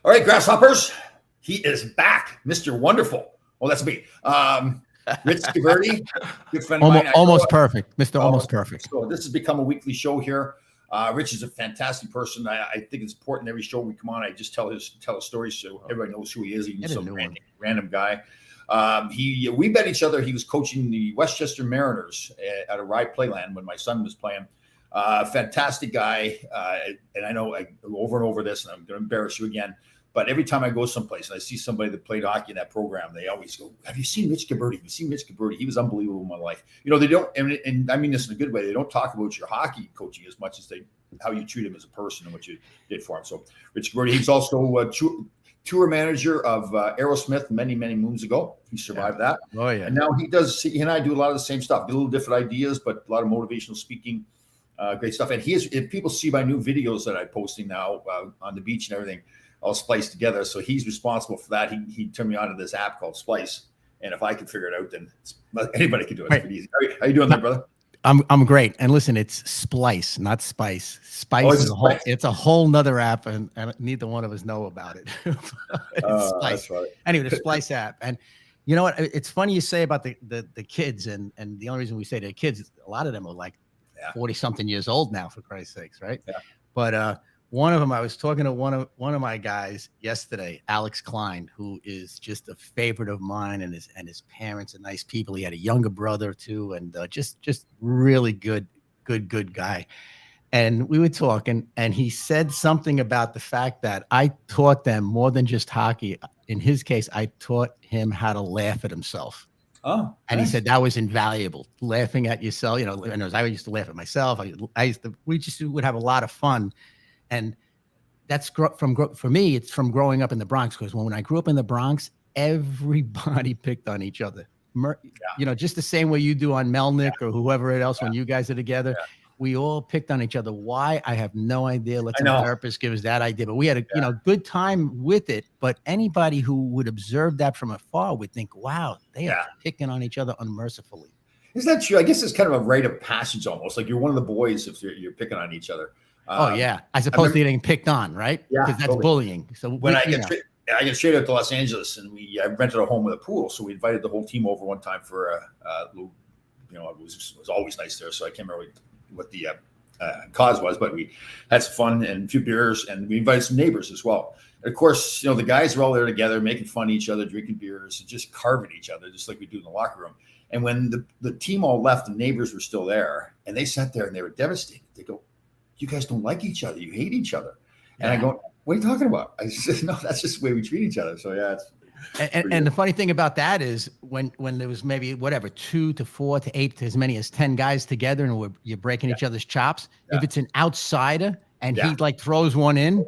All right, Grasshoppers. He is back, Mr. Wonderful. Well, that's me. Rich Schiaverti, good friend of mine. Almost perfect, Mr. Almost Perfect. So this has become a weekly show here. Rich is a fantastic person. I think it's important every show we come on, I just tell his stories so everybody knows who he is. He's some random guy. We met each other. He was coaching the Westchester Mariners at a Rye Playland when my son was playing. Fantastic guy. And I know I go over and over this, and I'm going to embarrass you again. But every time I go someplace and I see somebody that played hockey in that program, they always go, "Have you seen Mitch Schiaverti? Have you seen Mitch Schiaverti? He was unbelievable in my life." You know, they don't, and I mean this in a good way. They don't talk about your hockey coaching as much as how you treat him as a person and what you did for him. So, Rich Schiaverti, he's also a tour manager of Aerosmith many moons ago. He survived that. Oh yeah. And now he and I do a lot of the same stuff. A little different ideas, but a lot of motivational speaking. Great stuff. And if people see my new videos that I'm posting now on the beach and everything, all spliced together. So he's responsible for that. He turned me on to this app called Splice. And if I can figure it out, then anybody can do it. It's pretty easy. How you doing there, brother? I'm great. And listen, it's Splice, not Spice. Spice is it's a whole nother app, and neither one of us know about it. Splice. That's right. Anyway, the Splice app. And you know what? It's funny you say about the kids, and the only reason we say the kids, a lot of them are like 40-something years old now, for Christ's sakes, right? Yeah. But one of them, I was talking to one of my guys yesterday, Alex Klein, who is just a favorite of mine, and his parents are nice people. He had a younger brother too, and just really good guy. And we were talking, and he said something about the fact that I taught them more than just hockey. In his case, I taught him how to laugh at himself. Oh, and he said that was invaluable. Laughing at yourself, you know. And I used to laugh at myself. We would have a lot of fun. And that's for me, it's from growing up in the Bronx, because when I grew up in the Bronx, everybody picked on each other. You know, just the same way you do on Melnick or whoever else when you guys are together. Yeah. We all picked on each other. Why? I have no idea. Let's some therapist give us that idea. But we had a good time with it. But anybody who would observe that from afar would think, wow, they are picking on each other unmercifully. Isn't that true? I guess it's kind of a rite of passage almost. Like you're one of the boys if you're picking on each other. As opposed to getting picked on, right? Yeah, because that's bullying. So when I get straight out to Los Angeles, and I rented a home with a pool, so we invited the whole team over one time for a little. You know, it was always nice there. So I can't remember what the cause was, but we had some fun and a few beers, and we invited some neighbors as well. And of course, you know, the guys are all there together, making fun of each other, drinking beers, and just carving each other, just like we do in the locker room. And when the team all left, the neighbors were still there, and they sat there and they were devastated. They go, "You guys don't like each other. You hate each other." And I go, "What are you talking about?" I said, "No, that's just the way we treat each other." So yeah, it's and the funny thing about that is when there was maybe 2 to 4 to 8 to as many as 10 guys together, and you're breaking each other's chops. If it's an outsider and he like throws one in,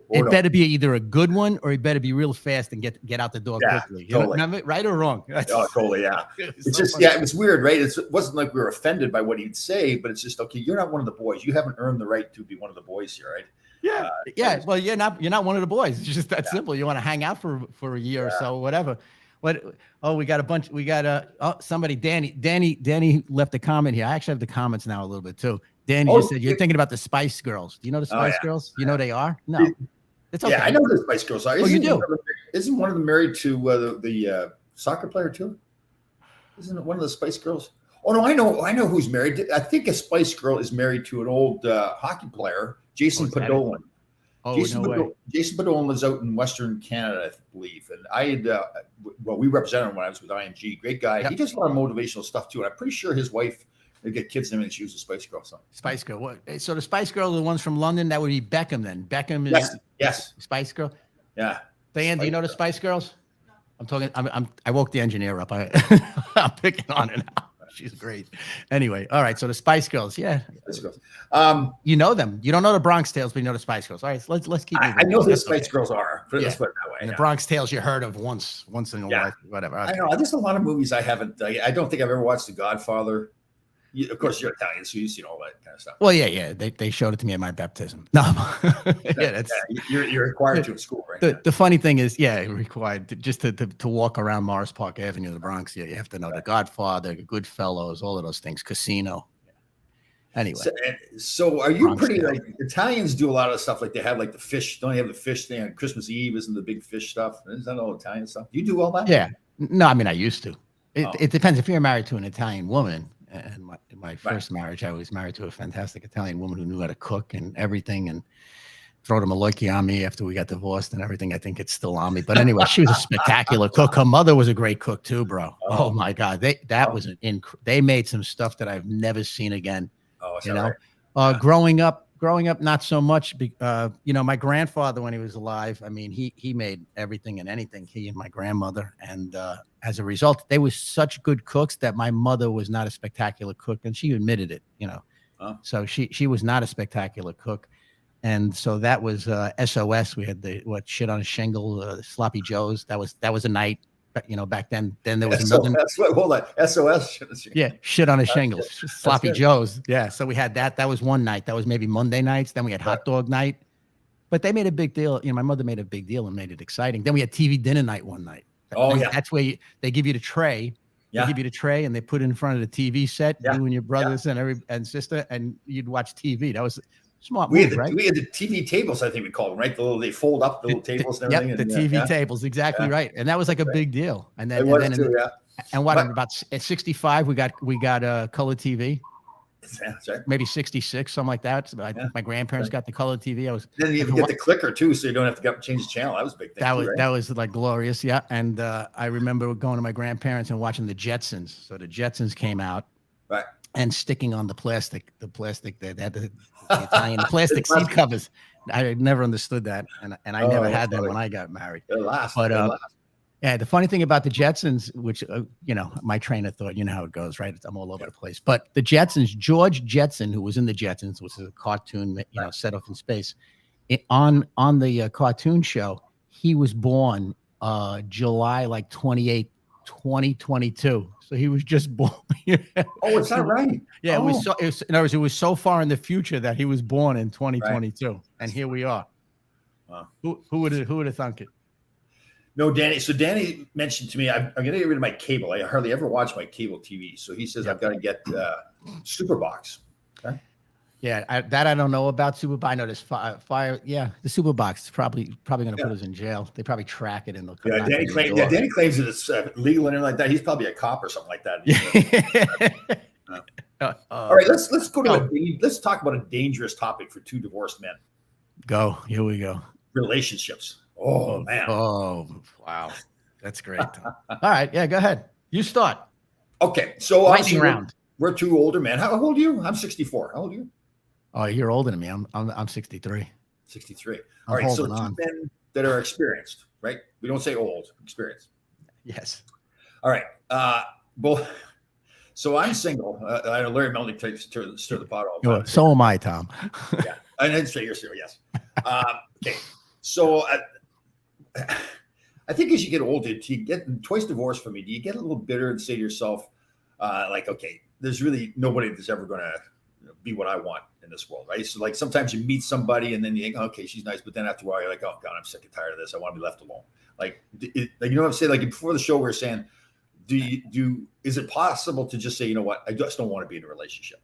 it better be either a good one or he better be real fast and get out the door quickly. Totally. You know, right or wrong? Totally. Yeah. It's just it was weird, right? It wasn't like we were offended by what he'd say, but it's just, okay, you're not one of the boys. You haven't earned the right to be one of the boys here, right? Yeah. Well, you're not one of the boys. It's just that simple. You want to hang out for a year or so, whatever. We got a bunch. We got somebody. Danny left a comment here. I actually have the comments now a little bit too. Danny just said you're thinking about the Spice Girls. Do you know the Spice Girls? You know they are? No. It's okay. Yeah, I know who the Spice Girls are. You do? Isn't one of them married to the soccer player too? Isn't it one of the Spice Girls? Oh no, I know who's married. I think a Spice Girl is married to an old hockey player, Jason Podolak. Jason Podolak lives out in Western Canada, I believe. And I had, we represented him when I was with IMG. Great guy. Yep. He does a lot of motivational stuff too. And I'm pretty sure his wife, they get kids and everything. She was a Spice Girl. Spice Girl. What? So the Spice Girl are the ones from London. That would be Beckham then. Beckham is yes. Spice Girl. Yeah. Diane, do you know the Spice Girls? I'm talking. I woke the engineer up. I'm picking on her now. She's great. Anyway, all right. So the Spice Girls, Spice Girls. You know them. You don't know the Bronx Tales, but you know the Spice Girls. All right, so let's keep. I know who the Spice Girls are. Let's put it that way. And the Bronx Tales you heard of once in your life, whatever. I know. There's a lot of movies I haven't. I don't think I've ever watched The Godfather. Of course, you're Italian, so you've seen all that kind of stuff. Well, yeah. They showed it to me at my baptism. No, you're required to in school, right? The funny thing is, required just to walk around Morris Park Avenue, the Bronx. Yeah, you have to know The Godfather, Goodfellas, all of those things, Casino. Anyway, so are you Bronx pretty Tale. like Italians do a lot of stuff like they have like the fish? Don't they have the fish thing on Christmas Eve? Isn't the big fish stuff? Isn't that all Italian stuff? You do all that? Yeah. No, I mean I used to. It, Oh. it depends if you're married to an Italian woman. And in my Right. first marriage, I was married to a fantastic Italian woman who knew how to cook and everything, and throw the Malocchi on me after we got divorced and everything. I think it's still on me. But anyway, she was a spectacular cook. Her mother was a great cook too, bro. Oh my God. They made some stuff that I've never seen again. Oh, You know, right? Yeah. growing up, not so much. You know, my grandfather, when he was alive, I mean, he made everything and anything, he and my grandmother. And as a result, they were such good cooks that my mother was not a spectacular cook. And she admitted it, you know. Oh. So she was not a spectacular cook. And so that was SOS. We had shit on a shingle, sloppy joes. That was a night, you know, back then. Then there was another. Hold on, SOS. Yeah, shit on a shingle, sloppy good. joes. Yeah, so we had that. That was one night. That was maybe Monday nights. Then we had hot dog night. But they made a big deal. You know, my mother made a big deal and made it exciting. Then we had TV dinner night one night. Oh, yeah. That's where they give you the tray. Yeah. They give you the tray and they put it in front of the TV set. Yeah. You and your brothers and sister, and you'd watch TV. That was a smart We move, had, right? we had the TV tables, I think we called them, right? They fold up the little tables and everything. Yep, the and, TV yeah. tables, exactly Yeah. right. And that was like a big deal. And then, It was too, yeah. and what But- about at 65, we got color TV. That's right. Maybe 66, something like that. So my grandparents got the color TV. Then you get the clicker too, so you don't have to change the channel. That was a big thing. That was like glorious, yeah. And I remember going to my grandparents and watching the Jetsons. So the Jetsons came out, Right. and sticking on the plastic that had the Italian plastic seat covers. I had never understood that, and I never had them when I got married. They're last. But They're last. yeah, the funny thing about the Jetsons, which you know, my train of thought, you know how it goes, right? I'm all over the place. But the Jetsons, George Jetson, who was in the Jetsons, which is a cartoon, you know, set off in space. On the cartoon show, he was born July like 28, 2022. So he was just born. Oh, it's not right. Yeah, Oh. in other words, it was so far in the future that he was born in 2022, and here we are. Wow. Who would have thunk it? No, Danny. So Danny mentioned to me, I'm going to get rid of my cable. I hardly ever watch my cable TV. So he says I've got to get Superbox. Okay. Yeah, I don't know about Superbox. I know this fire. Yeah, the Superbox is probably going to put us in jail. They probably track it and they'll come Yeah, back Danny to the claims. door. Yeah, Danny claims that it's legal and everything like that. He's probably a cop or something like that. All right, let's go to let's talk about a dangerous topic for two divorced men: Go. Here we go. relationships. Oh man. Oh wow, that's great. All right, yeah, go ahead. You start. Okay, so Lightning obviously round. we're two older men. How old are you? I'm 64. How old are you? Oh, you're older than me. I'm 63. 63. I'm All right, so holding two on. men that are experienced, right? We don't say old, experienced. Yes. All right. Well, so I'm single. I know Larry Melnick takes to stir the pot all the time. So am I, Tom. Yeah, I didn't say you're serious. Okay, so I think as you get older, you get twice divorced from me. Do you get a little bitter and say to yourself, like, okay, there's really nobody that's ever going to be what I want in this world, right? So like sometimes you meet somebody and then you think, okay, she's nice, but then after a while you're like, oh God, I'm sick and tired of this. I want to be left alone. Like, you know what I'm saying? Like before the show, we were saying, is it possible to just say, you know what, I just don't want to be in a relationship?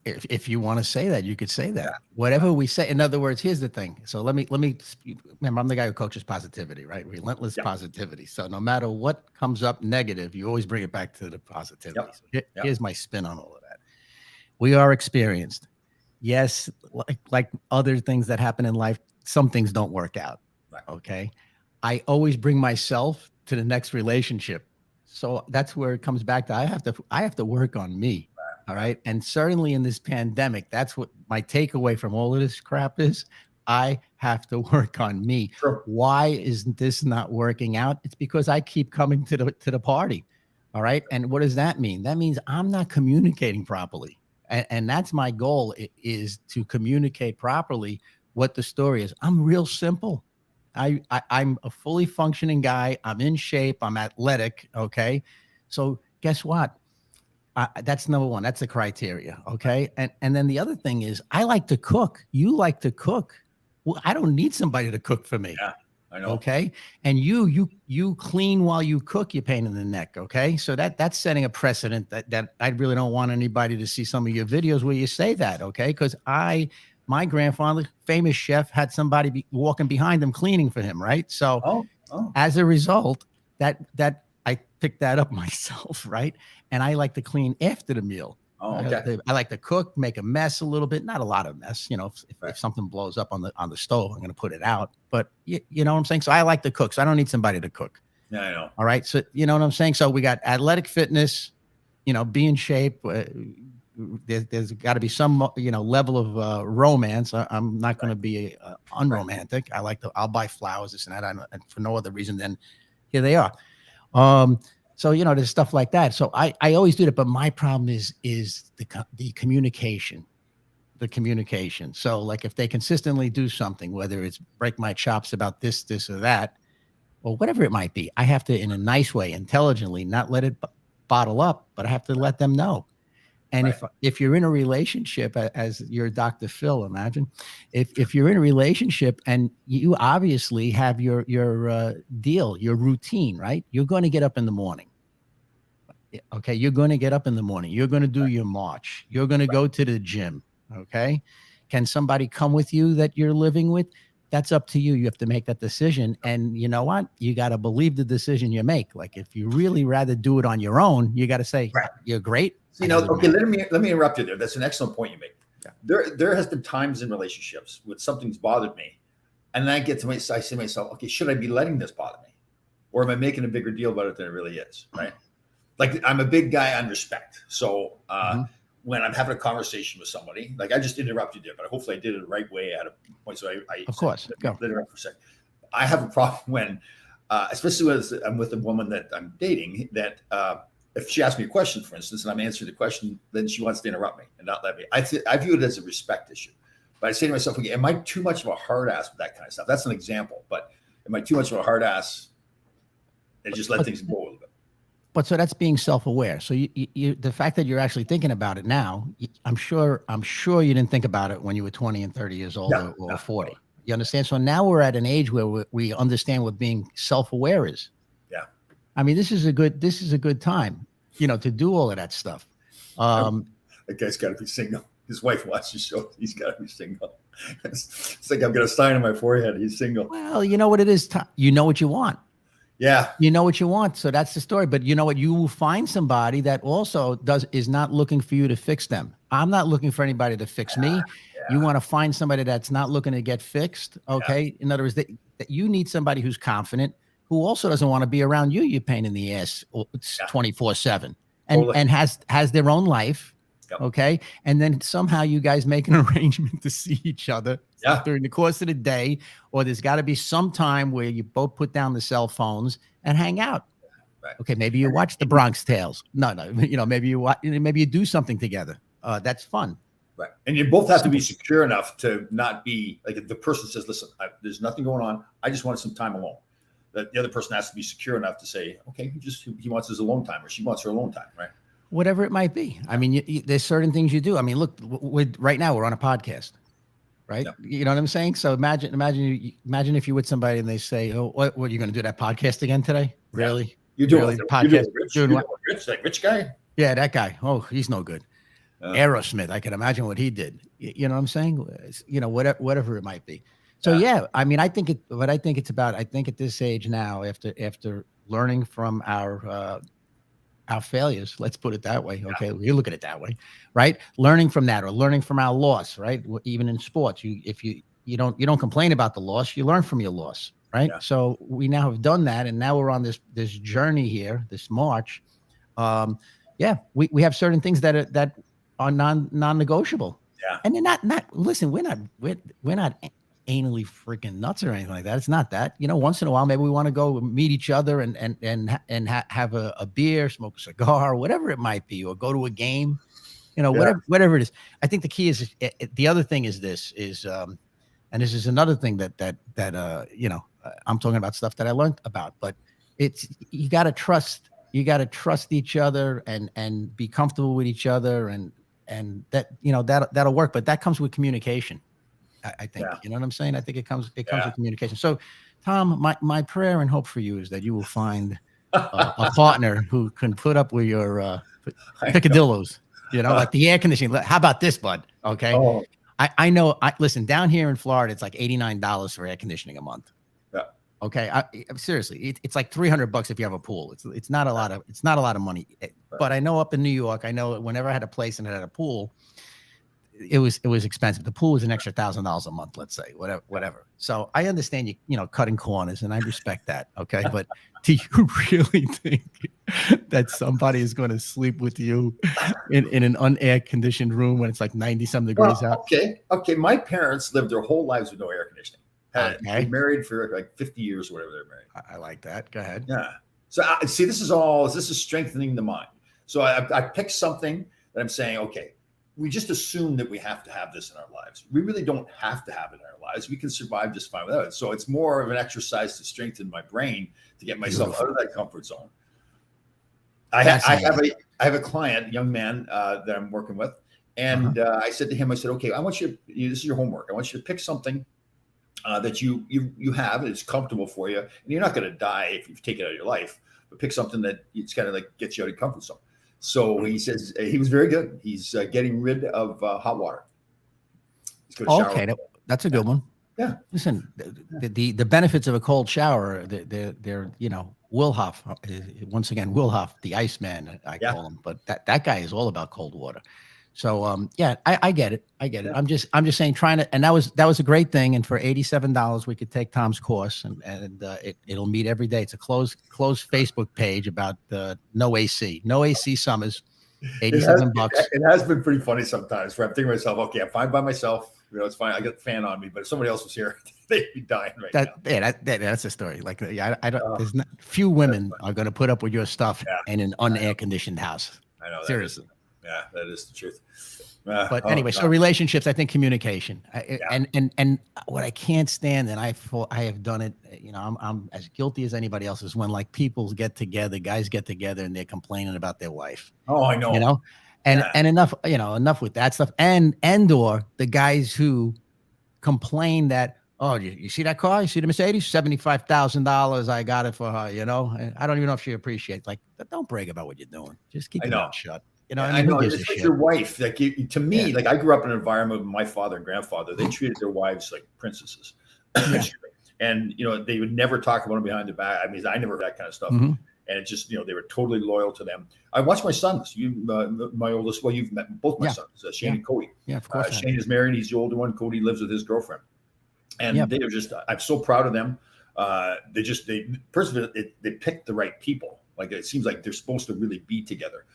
If you want to say that, you could say that. Whatever we say. In other words, here's the thing. So let me remember, I'm the guy who coaches positivity, right? Relentless positivity. So no matter what comes up negative, you always bring it back to the positivity. Yep. So here's my spin on all of that. We are experienced. Yes, like other things that happen in life, some things don't work out. Right. Okay. I always bring myself to the next relationship. So that's where it comes back to I have to work on me. All right. And certainly in this pandemic, that's what my takeaway from all of this crap is. I have to work on me. Sure. Why isn't this not working out? It's because I keep coming to the party. All right. And what does that mean? That means I'm not communicating properly. And that's my goal, is to communicate properly what the story is. I'm real simple. I'm a fully functioning guy. I'm in shape. I'm athletic. Okay. So guess what? That's number one. That's the criteria. Okay. And then the other thing is I like to cook. You like to cook. Well, I don't need somebody to cook for me. Yeah. I know. Okay. And you clean while you cook, you're pain in the neck. Okay. So that's setting a precedent that I really don't want anybody to see some of your videos where you say that. Okay. Because my grandfather, famous chef, had somebody walking behind him cleaning for him. Right. So as a result, that I picked that up myself. Right. And I like to clean after the meal. Okay. I like to cook, make a mess a little bit, not a lot of mess. You know, if something blows up on the stove, I'm going to put it out. But you know what I'm saying? So I like to cook. So I don't need somebody to cook. Yeah, I know. All right. So you know what I'm saying? So we got athletic fitness, you know, be in shape. There's got to be some, you know, level of romance. I'm not going to be unromantic. I'll buy flowers, this and that, and for no other reason than here they are. So, you know, there's stuff like that. So I always do that. But my problem is the communication, So like if they consistently do something, whether it's break my chops about this or that, or whatever it might be, I have to, in a nice way, intelligently, not let it bottle up, but I have to let them know. And if you're in a relationship, as your Dr. Phil, imagine if you're in a relationship and you obviously have your deal, your routine, right? You're going to get up in the morning. Okay. You're going to get up in the morning. You're going to do your march. You're going to go to the gym. Okay. Can somebody come with you that you're living with? That's up to you. You have to make that decision. And you know what? You got to believe the decision you make. Like if you really rather do it on your own, you got to say, you're great. You know, okay, let me interrupt you there. That's an excellent point you make. Yeah. There has been times in relationships when something's bothered me, and then I say to myself, okay, should I be letting this bother me, or am I making a bigger deal about it than it really is? Right? Like I'm a big guy on respect, so when I'm having a conversation with somebody, like I just interrupted you, but hopefully I did it the right way at a point. So I of course, let interrupt for a second. I have a problem when, especially when I'm with a woman that I'm dating, that. If she asks me a question, for instance, and I'm answering the question, then she wants to interrupt me and not let me. I view it as a respect issue. But I say to myself, okay, am I too much of a hard ass with that kind of stuff? That's an example. But am I too much of a hard ass and just let things go a little bit? But so that's being self-aware. So you the fact that you're actually thinking about it now, I'm sure you didn't think about it when you were 20 and 30 years old or 40. No. You understand? So now we're at an age where we understand what being self-aware is. Yeah. I mean, this is a good time, you know, to do all of that stuff. That guy's got to be single. His wife watches the show. He's got to be single. It's like I've got a sign on my forehead. He's single. Well, you know what it is. You know what you want. Yeah. You know what you want. So that's the story. But you know what? You will find somebody that also is not looking for you to fix them. I'm not looking for anybody to fix me. Yeah. You want to find somebody that's not looking to get fixed. Okay. Yeah. In other words, that you need somebody who's confident, who also doesn't want to be around you. You pain in the ass 24/7 and has their own life. Yep. Okay. And then somehow you guys make an arrangement to see each other during the course of the day, or there's got to be some time where you both put down the cell phones and hang out. Right. Okay. Maybe you watch the Bronx Tales. No, you know, maybe you do something together. That's fun. Right. And you both have to be secure enough to not be like, if the person says, listen, there's nothing going on. I just want some time alone. That the other person has to be secure enough to say, okay, he wants his alone time, or she wants her alone time, right? Whatever it might be. I mean, there's certain things you do. I mean, look, right now we're on a podcast, right? Yep. You know what I'm saying? So imagine if you're with somebody and they say, oh, what are you going to do that podcast again today? Really? Yeah. You're doing the podcast? Rich, like rich guy? Yeah, that guy. Oh, he's no good. Aerosmith. I can imagine what he did. You know what I'm saying? You know, whatever it might be. So yeah, I mean, I think it's about, I think at this age now, after learning from our failures, let's put it that way. Okay. You look at it that way, right? Learning from that, or learning from our loss, right? Even in sports, if you don't complain about the loss, you learn from your loss, right? Yeah. So we now have done that. And now we're on this journey here, this march. We have certain things that are non-negotiable. Yeah. And they're not, listen, we're not anally freaking nuts or anything like that. It's not that. You know, once in a while, maybe we want to go meet each other and have a beer, smoke a cigar, whatever it might be, or go to a game. You know, whatever it is. I think the key is the other thing is and this is another thing that you know, I'm talking about stuff that I learned about, but you got to trust each other and be comfortable with each other, and that, you know, that'll work. But that comes with communication. I think, you know what I'm saying? I think it comes with communication. So Tom, my prayer and hope for you is that you will find a partner who can put up with your picadillos, like the air conditioning. How about this, bud? Okay. Oh, I know. Listen, down here in Florida, it's like $89 for air conditioning a month. yeah. Okay. Seriously, it's like $300 if you have a pool. It's not a lot of money. But I know up in New York, I know whenever I had a place and it had a pool, it was expensive. The pool was an extra $1,000 a month, let's say, whatever. So I understand you cutting corners, and I respect that. Okay, but do you really think that somebody is going to sleep with you in an unair conditioned room when it's like 90-some degrees out? Okay. My parents lived their whole lives with no air conditioning. Okay. They married for like 50 years or whatever they're married. I like that. Go ahead. Yeah. So see, this is strengthening the mind. So I picked something that I'm saying, okay, we just assume that we have to have this in our lives. We really don't have to have it in our lives. We can survive just fine without it. So it's more of an exercise to strengthen my brain to get myself out of that comfort zone. I have a client, young man that I'm working with. And I said to him, I said, okay, I want this is your homework. I want you to pick something that you have, and it's comfortable for you. And you're not going to die if you take it out of your life, but pick something that it's kind of like gets you out of your comfort zone. So he says he was very good. He's getting rid of hot water. He's going to shower. Okay, that's a good one. Yeah. Listen, the benefits of a cold shower, they're Wilhoff, once again, Wilhoff, the Iceman, I call him, but that guy is all about cold water. So I get it. Yeah. I'm just saying, and that was a great thing. And for $87, we could take Tom's course, and it'll meet every day. It's a closed Facebook page about no AC summers, $87. It has been pretty funny sometimes where I'm thinking to myself, okay, I'm fine by myself. It's fine. I got the fan on me, but if somebody else was here, they'd be dying now. Yeah, that's the story. Like, I don't. There's few women are going to put up with your stuff in an unair conditioned house. I know. Seriously. Yeah, that is the truth. But anyway, so relationships, I think communication, and what I can't stand, and I have done it. I'm as guilty as anybody else, is when like people get together, guys get together, and they're complaining about their wife. Oh, I know. And enough with that stuff, or the guys who complain that, oh, you see that car? You see the Mercedes? $75,000. I got it for her. And I don't even know if she appreciates. Like, don't brag about what you're doing. Just keep your mouth shut. I know. It's like your wife. Like to me, like I grew up in an environment with my father and grandfather. They treated their wives like princesses, and they would never talk about them behind their back. I mean, I never heard that kind of stuff. Mm-hmm. And it just, they were totally loyal to them. I watched my sons. My oldest. Well, you've met both my sons, Shane and Cody. Yeah, of course. Shane is married. He's the older one. Cody lives with his girlfriend, and they are just. I'm so proud of them. First of all, they picked the right people. Like it seems like they're supposed to really be together.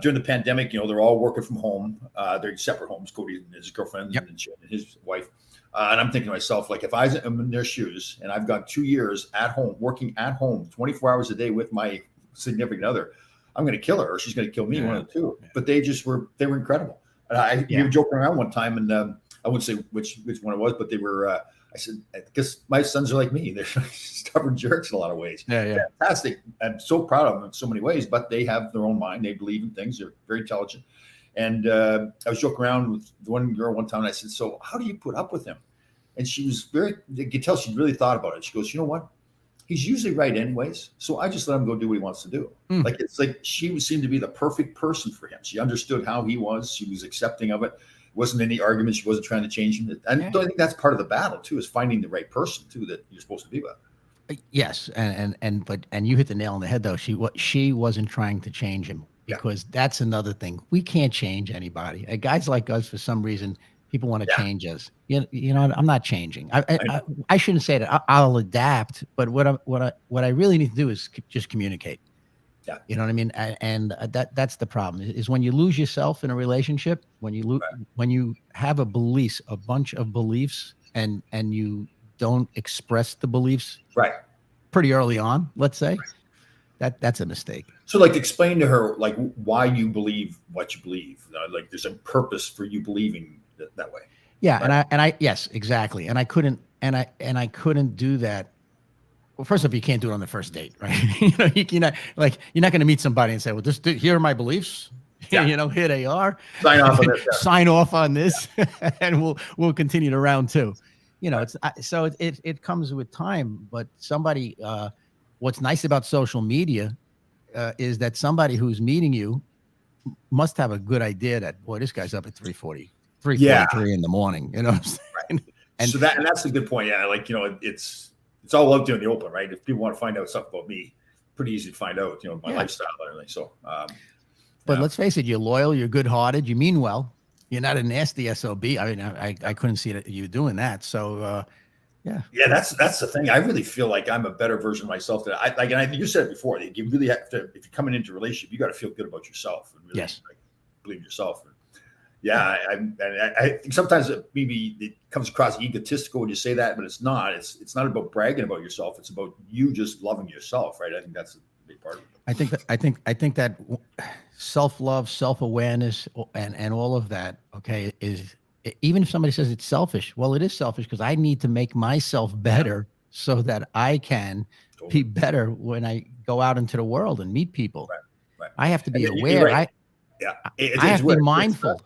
During the pandemic, they're all working from home. They're separate homes, Cody and his girlfriend and his wife. And I'm thinking to myself, like, if I am in their shoes and I've got 2 years at home, working at home, 24 hours a day with my significant other, I'm going to kill her or she's going to kill me, one of the two. But they were incredible. And we were joking around one time, and I wouldn't say which one it was, but they were, I said, I guess my sons are like me. They're stubborn jerks in a lot of ways. Yeah. Fantastic. I'm so proud of them in so many ways, but they have their own mind. They believe in things. They're very intelligent. And I was joking around with one girl one time, and I said, so how do you put up with him? And she was you could tell she really thought about it. She goes, you know what? He's usually right anyways. So I just let him go do what he wants to do. Like, it's like she seemed to be the perfect person for him. She understood how he was. She was accepting of it. Wasn't any argument. She wasn't trying to change him. And I think that's part of the battle too, is finding the right person too that you're supposed to be with. Yes, and you hit the nail on the head though. She wasn't trying to change him, because that's another thing. We can't change anybody. Guys like us, for some reason, people want to change us. I'm not changing. I shouldn't say that. I'll adapt, but what I really need to do is just communicate. Yeah. You know what I mean? And that's the problem, is when you lose yourself in a relationship, when you have a bunch of beliefs, and you don't express the beliefs pretty early on, let's say, that's a mistake. So like, explain to her like why you believe what you believe. Like there's a purpose for you believing that way. Yeah. Right? And I yes, exactly. And I couldn't do that. Well, first off, you can't do it on the first date, right? You're not going to meet somebody and say, well, here are my beliefs. Yeah. Here they are. Sign off on this. Sign off on this, and we'll continue to round two. you know, so it comes with time. But somebody, what's nice about social media is that somebody who's meeting you must have a good idea that, boy, this guy's up at 3:43 in the morning. You know what I'm saying? Right. And so that's a good point. Yeah, like, you know, it's all out there in the open, right? If people want to find out stuff about me, pretty easy to find out, you know, my lifestyle and everything. So, but let's face it, you're loyal, you're good-hearted, you mean well. You're not a nasty SOB. I mean, I couldn't see that you doing that. So, yeah. That's the thing. I really feel like I'm a better version of myself. That I like, and I think you said it before. That you really have to, if you're coming into a relationship, you got to feel good about yourself and really believe in yourself. And I think sometimes maybe it comes across egotistical when you say that, but it's not. It's not about bragging about yourself. It's about you just loving yourself, right? I think that's a big part of it. I think that self-love, self-awareness, and all of that, okay, is, even if somebody says it's selfish, well, it is selfish because I need to make myself better so that I can be better when I go out into the world and meet people. Right. I have to be aware. Right. I have to be mindful.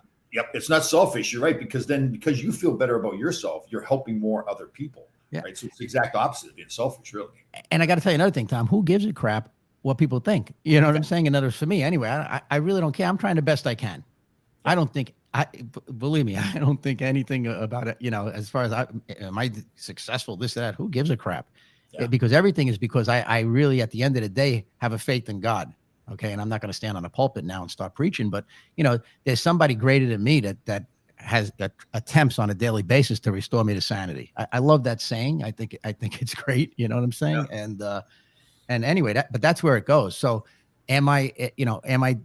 It's not selfish. You're right, because you feel better about yourself, you're helping more other people. Yeah. Right. So it's the exact opposite of being selfish, really. And I got to tell you another thing, Tom. Who gives a crap what people think? You know what I'm saying? And others, for me, anyway. I really don't care. I'm trying the best I can. I don't think. Believe me, I don't think anything about it. You know, as far as am I successful, this, that. Who gives a crap? Yeah. Because everything is because I really, at the end of the day, have a faith in God. Okay, and I'm not going to stand on a pulpit now and start preaching, but you know, there's somebody greater than me that attempts on a daily basis to restore me to sanity. I love that saying. I think it's great. You know what I'm saying? Yeah. And anyway, but that's where it goes. So, am I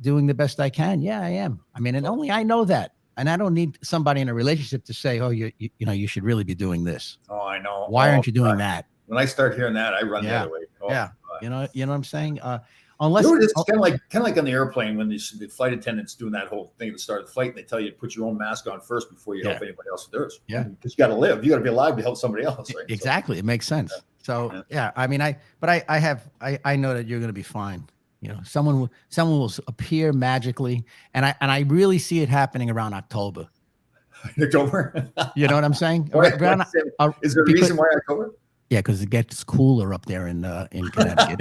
doing the best I can? Yeah, I am. I mean, and only I know that. And I don't need somebody in a relationship to say, "Oh, you should really be doing this." Oh, I know. Why aren't you doing that? When I start hearing that, I run the other way. Oh, yeah, God. You know what I'm saying. Unless it's kind of like on the airplane when the flight attendants doing that whole thing at the start of the flight, and they tell you to put your own mask on first before you help anybody else with theirs. Yeah, because you got to live. You got to be alive to help somebody else. Right? Exactly, it makes sense. Yeah. So I mean, I know that you're going to be fine. You know, someone will appear magically, and I really see it happening around October. October. You know what I'm saying? Is there a reason why October? Yeah, because it gets cooler up there in Connecticut.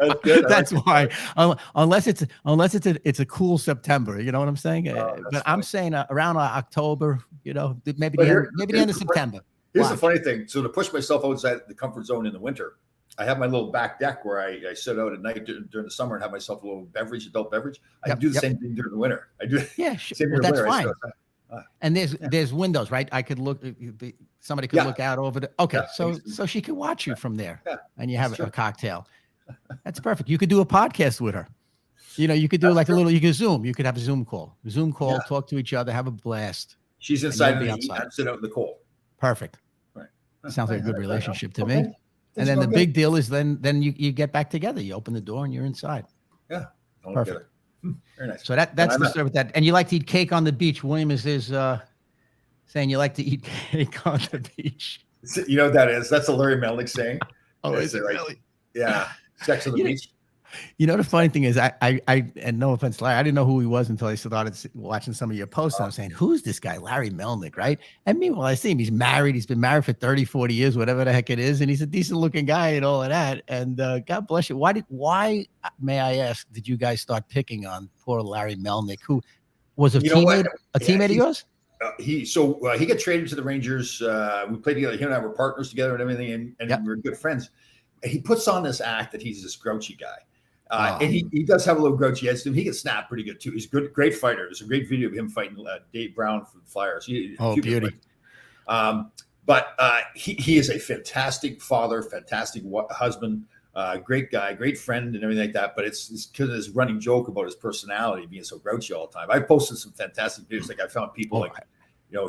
That's good. That's why. Unless it's a cool September, you know what I'm saying? But I'm saying around October, you know, maybe the end of September. Here's the funny thing. So to push myself outside the comfort zone in the winter, I have my little back deck where I sit out at night during the summer and have myself a little adult beverage. I do the same thing during the winter. I do. Yeah, sure. Well, that's fine. And there's windows, right? I could look. Somebody could look out over the. Okay, so she can watch you from there, and you have a cocktail. That's perfect. You could do a podcast with her. You know, you could do you could Zoom. You could have a Zoom call, talk to each other, have a blast. She's inside and I sit out in the cold. Perfect. Right. Sounds like a good relationship to me. And then the big deal is then you get back together. You open the door and you're inside. Yeah. Perfect. Very nice. So that's the story with that. And you like to eat cake on the beach. William is saying you like to eat cake on the beach. You know what that is? That's a Larry Melnick saying. Oh, is it really? Yeah. Sex on the beach. You know, the funny thing is, I and no offense, Larry, I didn't know who he was until I started watching some of your posts. And I'm saying, who's this guy, Larry Melnick, right? And meanwhile, I see him. He's married. He's been married for 30, 40 years, whatever the heck it is. And he's a decent looking guy and all of that. And God bless you. Why, may I ask, did you guys start picking on poor Larry Melnick, who was a teammate of yours? He got traded to the Rangers. We played together. Him and I were partners together and everything. And we were good friends. And he puts on this act that he's this grouchy guy. And he does have a little grouchy edge to him. He can snap pretty good too. He's a great fighter. There's a great video of him fighting Dave Brown from the Flyers. Beauty. But he is a fantastic father, fantastic husband, great guy, great friend, and everything like that. But it's because of his running joke about his personality being so grouchy all the time. I posted some fantastic videos. Like I found people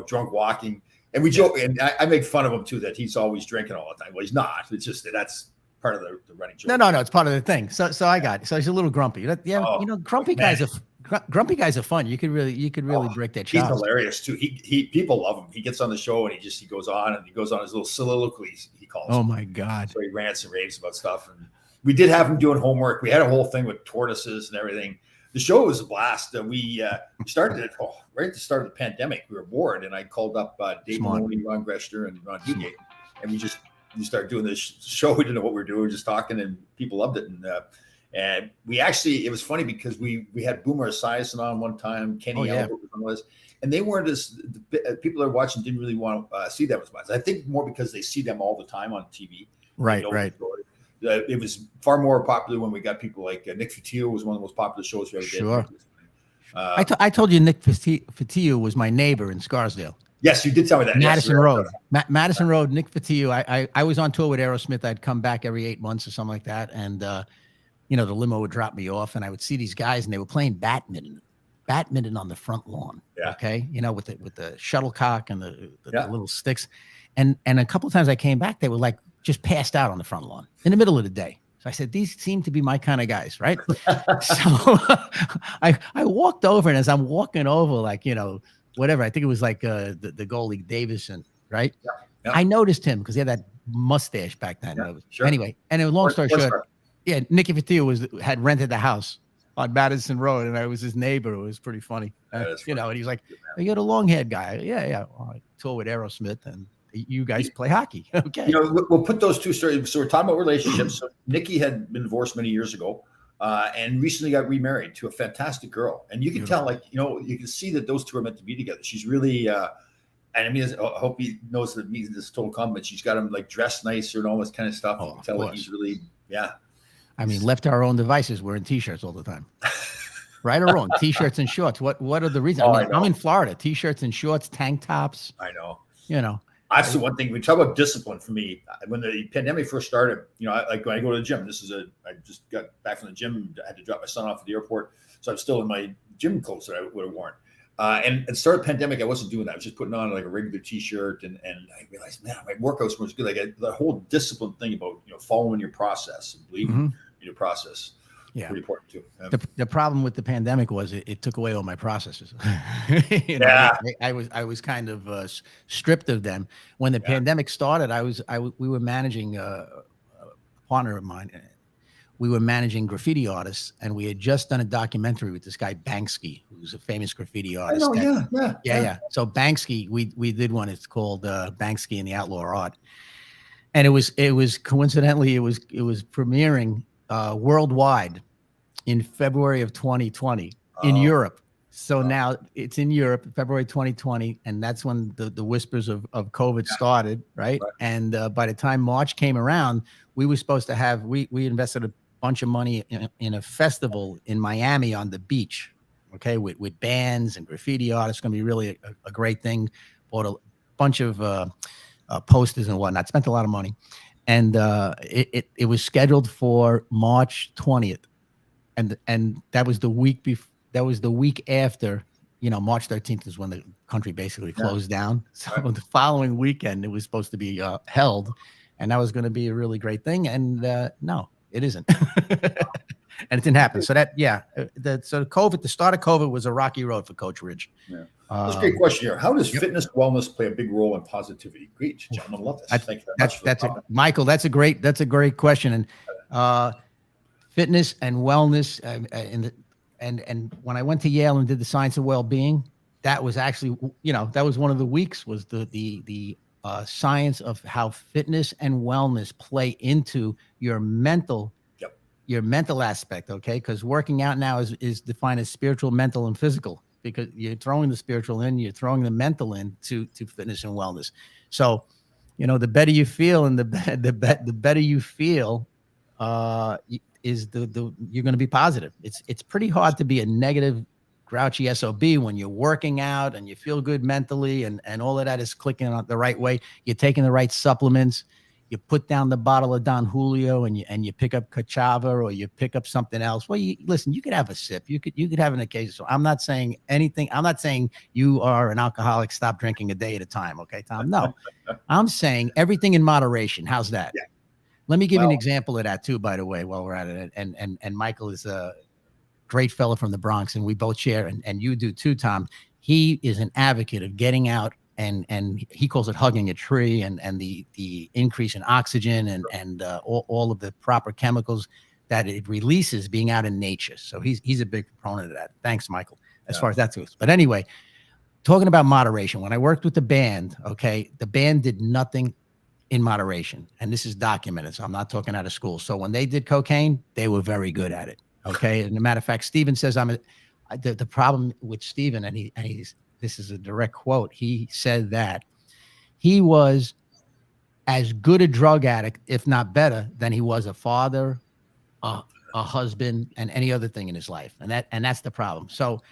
drunk walking, and we joke, and I make fun of him too that he's always drinking all the time. Well, he's not. It's just that's part of the running joke. No, it's part of the thing. So I got it. So he's a little grumpy. Grumpy guys are fun. You could really break that. He's hilarious too. He people love him. He gets on the show and he goes on his little soliloquies. He calls. Oh my God! So he rants and raves about stuff. And we did have him doing homework. We had a whole thing with tortoises and everything. the show was a blast. We started it right at the start of the pandemic. We were bored, and I called up Dave Maloney, Ron Greshner, and Ron Dugate, and we started doing this show. We didn't know what we were doing. We were just talking, and people loved it. And we actually, it was funny because we had Boomer Esiason on one time, Kenny Albert was on the list, and they weren't as the people that are watching didn't really want to see them as much. I think more because they see them all the time on TV. Right. It was far more popular when we got people like Nick Fotiu was one of the most popular shows we ever did. Sure. I told you Nick Fotiu was my neighbor in Scarsdale. Yes, you did tell me that. Madison Road. Madison Road, Nick Fotiu. I was on tour with Aerosmith. I'd come back every 8 months or something like that. And, the limo would drop me off and I would see these guys and they were playing badminton on the front lawn. Yeah. Okay. With the shuttlecock and the little sticks. And a couple of times I came back, they were like just passed out on the front lawn in the middle of the day. So I said, these seem to be my kind of guys, right? So I walked over, and as I'm walking over, like, whatever, I think it was like the goalie Davison, right? Yeah. I noticed him because he had that mustache back then. Yeah, sure. Anyway, and a long story short, Nicky Fotiu had rented the house on Madison Road, and I was his neighbor. It was pretty funny, and he's like, "You're the long-haired guy." Yeah. Well, I tour with Aerosmith, and you guys play hockey. Okay. We'll put those two stories. So we're talking about relationships. So Nikki had been divorced many years ago, and recently got remarried to a fantastic girl. And you can tell, you can see that those two are meant to be together. She's really, and I mean, I hope he knows that means this total compliment. She's got him like dressed nicer and all this kind of stuff. Oh, you can tell that he's really, I mean, left to our own devices, we're in t-shirts all the time. Right or wrong? T-shirts and shorts. What are the reasons? I'm in Florida. T-shirts and shorts, tank tops. I know. That's the one thing we talk about discipline for me. When the pandemic first started, like when I go to the gym, I just got back from the gym. I had to drop my son off at the airport. So I'm still in my gym clothes that I would have worn. And at the start of the pandemic, I wasn't doing that. I was just putting on like a regular t-shirt, and I realized, man, my workouts were good. Like the whole discipline thing about, following your process and believing in your process. Yeah. Pretty important too. The problem with the pandemic was it took away all my processes. I was kind of stripped of them. When the pandemic started, we were managing a partner of mine. We were managing graffiti artists, and we had just done a documentary with this guy Banksy, who's a famous graffiti artist. Yeah. So Banksy, we did one. It's called Banksy and the Outlaw Art, and it was coincidentally it was premiering worldwide in February of 2020 in Europe. So now it's in Europe, February 2020, and that's when the whispers of COVID started, right? And by the time March came around, we were supposed to have we invested a bunch of money in a festival in Miami on the beach, okay, with bands and graffiti artists. It's going to be really a great thing. Bought a bunch of posters and whatnot. Spent a lot of money. And it was scheduled for March 20th, and that was the week before. That was the week after. March 13th is when the country basically closed down. So the following weekend it was supposed to be held, and that was going to be a really great thing. And no, it isn't, and it didn't happen. So COVID. The start of COVID was a rocky road for Coach Ridge. Yeah. That's a great question here. How does fitness wellness play a big role in positivity? Great, gentlemen. Love this. Thank you very much. Michael, that's a great question. And fitness and wellness, and when I went to Yale and did the science of well-being, that was actually, that was one of the weeks was the science of how fitness and wellness play into your mental aspect. Okay, because working out now is defined as spiritual, mental, and physical. Because you're throwing the spiritual in, you're throwing the mental in to fitness and wellness. So, the better you feel, and the better you feel, is you're going to be positive. It's pretty hard to be a negative, grouchy SOB when you're working out and you feel good mentally, and all of that is clicking on the right way. You're taking the right supplements. You put down the bottle of Don Julio and you pick up Cachava, or you pick up something else. Well, listen, you could have a sip. You could have an occasion. So I'm not saying anything. I'm not saying you are an alcoholic. Stop drinking a day at a time. Okay, Tom? No, I'm saying everything in moderation. How's that? Yeah. Let me give you an example of that too, by the way, while we're at it. And Michael is a great fellow from the Bronx, and we both share, and you do too, Tom. He is an advocate of getting out, and he calls it hugging a tree, and the increase in oxygen and all of the proper chemicals that it releases being out in nature. So he's a big proponent of that. Thanks, Michael, as Yeah. far as that goes. But anyway, talking about moderation, when I worked with the band, okay, the band did nothing in moderation. And this is documented. So I'm not talking out of school. So when they did cocaine, they were very good at it. Okay. And as a matter of fact, Steven says the problem with Steven, and he's this is a direct quote. He said that he was as good a drug addict, if not better, than he was a father, a husband, and any other thing in his life. And that's the problem. So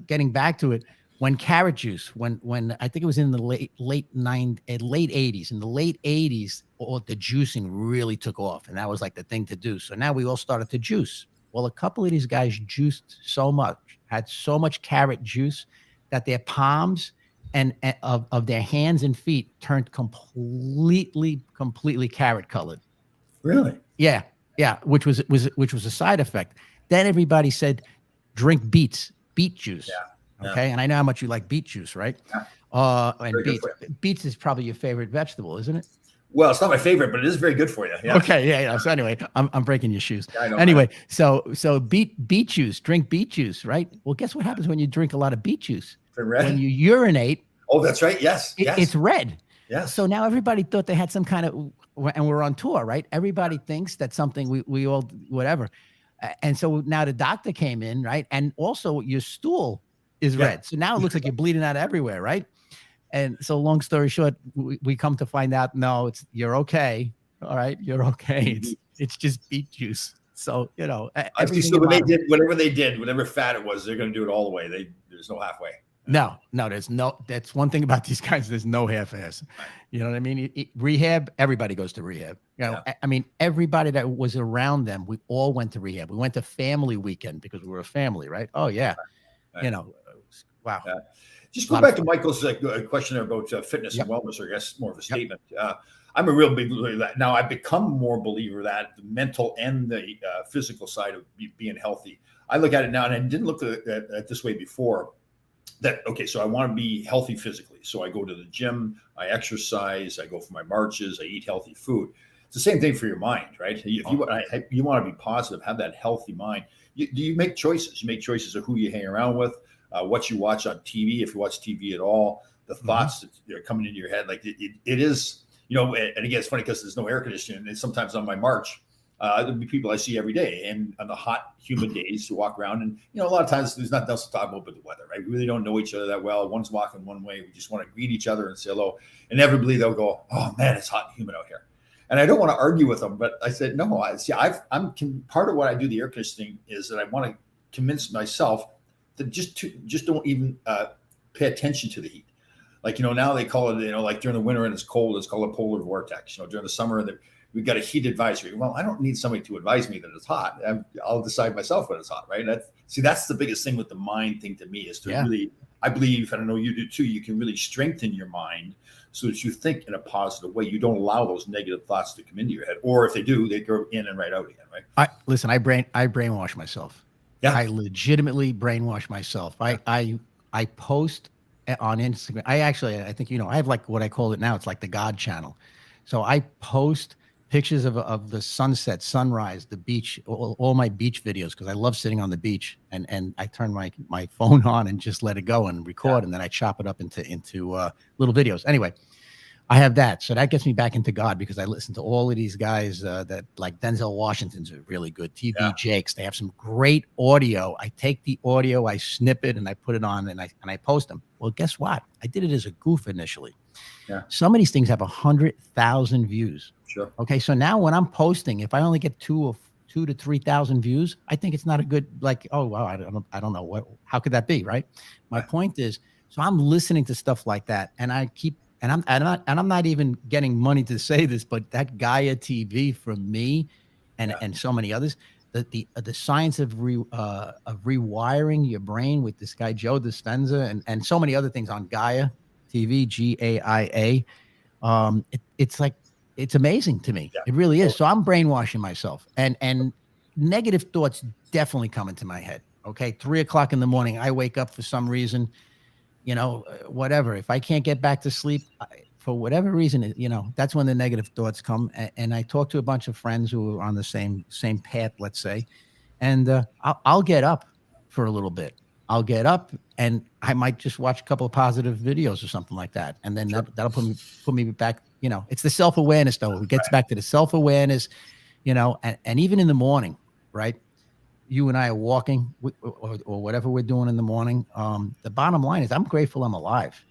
getting back to it, when carrot juice, when I think it was in the late 80s, in the late 80s, all the juicing really took off, and that was like the thing to do. So now we all started to juice. Well, a couple of these guys juiced so much, had so much carrot juice that their palms and of their hands and feet turned completely carrot colored. Really? Yeah, which was a side effect. Then everybody said, drink beet juice. Yeah. Okay, and I know how much you like beet juice, right? Yeah. And beets is probably your favorite vegetable, isn't it? Well, it's not my favorite, but it is very good for you. Yeah. Okay, yeah. So anyway, I'm breaking your shoes. Yeah, I know, anyway, so beet juice, drink beet juice, right? Well, guess what happens when you drink a lot of beet juice? When you urinate. Oh, that's right. Yes. It's red. Yes. So now everybody thought they had some kind of, and we're on tour, right? Everybody thinks that's something we all, whatever. And so now the doctor came in, right? And also your stool is red. So now it looks like you're bleeding out everywhere, right? And so long story short, we come to find out, no, you're okay. All right. You're okay. It's just beet juice. So, you know, so when they did, whatever fat it was, they're going to do it all the way. There's no halfway. No, that's one thing about these guys. There's no half-ass. You know what I mean? Rehab, everybody goes to rehab. You know, I mean, everybody that was around them, we all went to rehab. We went to family weekend because we were a famly, right? Oh, yeah. Right. You know, wow. Yeah. Just go back to Michael's question about fitness and wellness, or I guess more of a statement. I'm a real big believer that now I've become more believer that the mental and the physical side of being healthy. I look at it now, and I didn't look at it this way before. So I want to be healthy physically. So I go to the gym, I exercise, I go for my marches, I eat healthy food. It's the same thing for your mind, right? If you want to be positive, have that healthy mind. You make choices. You make choices of who you hang around with, what you watch on TV, if you watch TV at all, the thoughts that are coming into your head. Like it is, you know, and again, it's funny because there's no air conditioning. And sometimes on my march, there'll be people I see every day, and on the hot, humid days to walk around. And, you know, a lot of times there's nothing else to talk about but the weather, right? We really don't know each other that well. One's walking one way. We just want to greet each other and say hello. Inevitably, they'll go, oh, man, it's hot and humid out here. And I don't want to argue with them, but I said, no, I'm part of what I do, the air conditioning, is that I want to convince myself that just don't even pay attention to the heat. Like, you know, now they call it, you know, like during the winter and it's cold, it's called a polar vortex. You know, during the summer, we've got a heat advisory. Well, I don't need somebody to advise me that it's hot. I'll decide myself when it's hot, right? That's the biggest thing with the mind thing to me is to really, I believe, and I know you do too, you can really strengthen your mind so that you think in a positive way. You don't allow those negative thoughts to come into your head. Or if they do, they go in and right out again, right? I brainwash myself. Yeah. I legitimately brainwash myself. I post on Instagram. I think, you know, I have like what I call it now. It's like the God channel. So I post pictures of the sunset, sunrise, the beach, all my beach videos, because I love sitting on the beach, and I turn my phone on and just let it go and record, and then I chop it up into little videos. Anyway, I have that, so that gets me back into God, because I listen to all of these guys that like Denzel Washington's are really good. TV Jakes, they have some great audio. I take the audio, I snip it, and I put it on, and I post them. Well, guess what? I did it as a goof initially. Yeah. Some of these things have 100,000 views. Sure. Okay. So now when I'm posting, if I only get 2,000 to 3,000 views, I think it's not a good, like, oh, wow, I don't know how could that be? Right. My point is, so I'm listening to stuff like that, and I'm not even getting money to say this, but that Gaia TV from me and so many others, the science of rewiring your brain with this guy, Joe Dispenza, and so many other things on Gaia TV, GAIA. It's amazing to me. Yeah. It really is. So I'm brainwashing myself, and negative thoughts definitely come into my head. Okay. 3:00 in the morning, I wake up for some reason, you know, whatever. If I can't get back to sleep, for whatever reason, that's when the negative thoughts come. And I talk to a bunch of friends who are on the same path, let's say, and I'll get up for a little bit. I'll get up and I might just watch a couple of positive videos or something like that, and then that'll put me back. It's the self-awareness, though. It gets back to the self-awareness, and even in the morning, right? You and I are walking or whatever we're doing in the morning. The bottom line is I'm grateful I'm alive.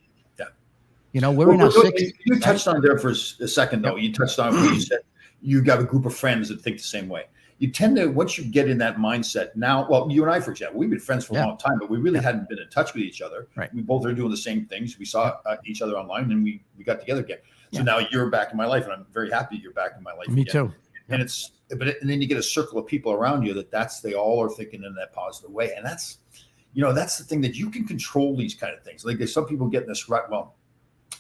We're in our 60s. You touched on there for a second, though. You touched on when you said you got a group of friends that think the same way. You tend to, once you get in that mindset now, well, you and I, for example, we've been friends for a long time, but we really hadn't been in touch with each other. Right. We both are doing the same things. We saw each other online and we got together again. So now you're back in my life, and I'm very happy you're back in my life. Me again. too. And and then you get a circle of people around you they all are thinking in that positive way. And that's the thing, that you can control these kind of things. Like there's some people get in this rut, well,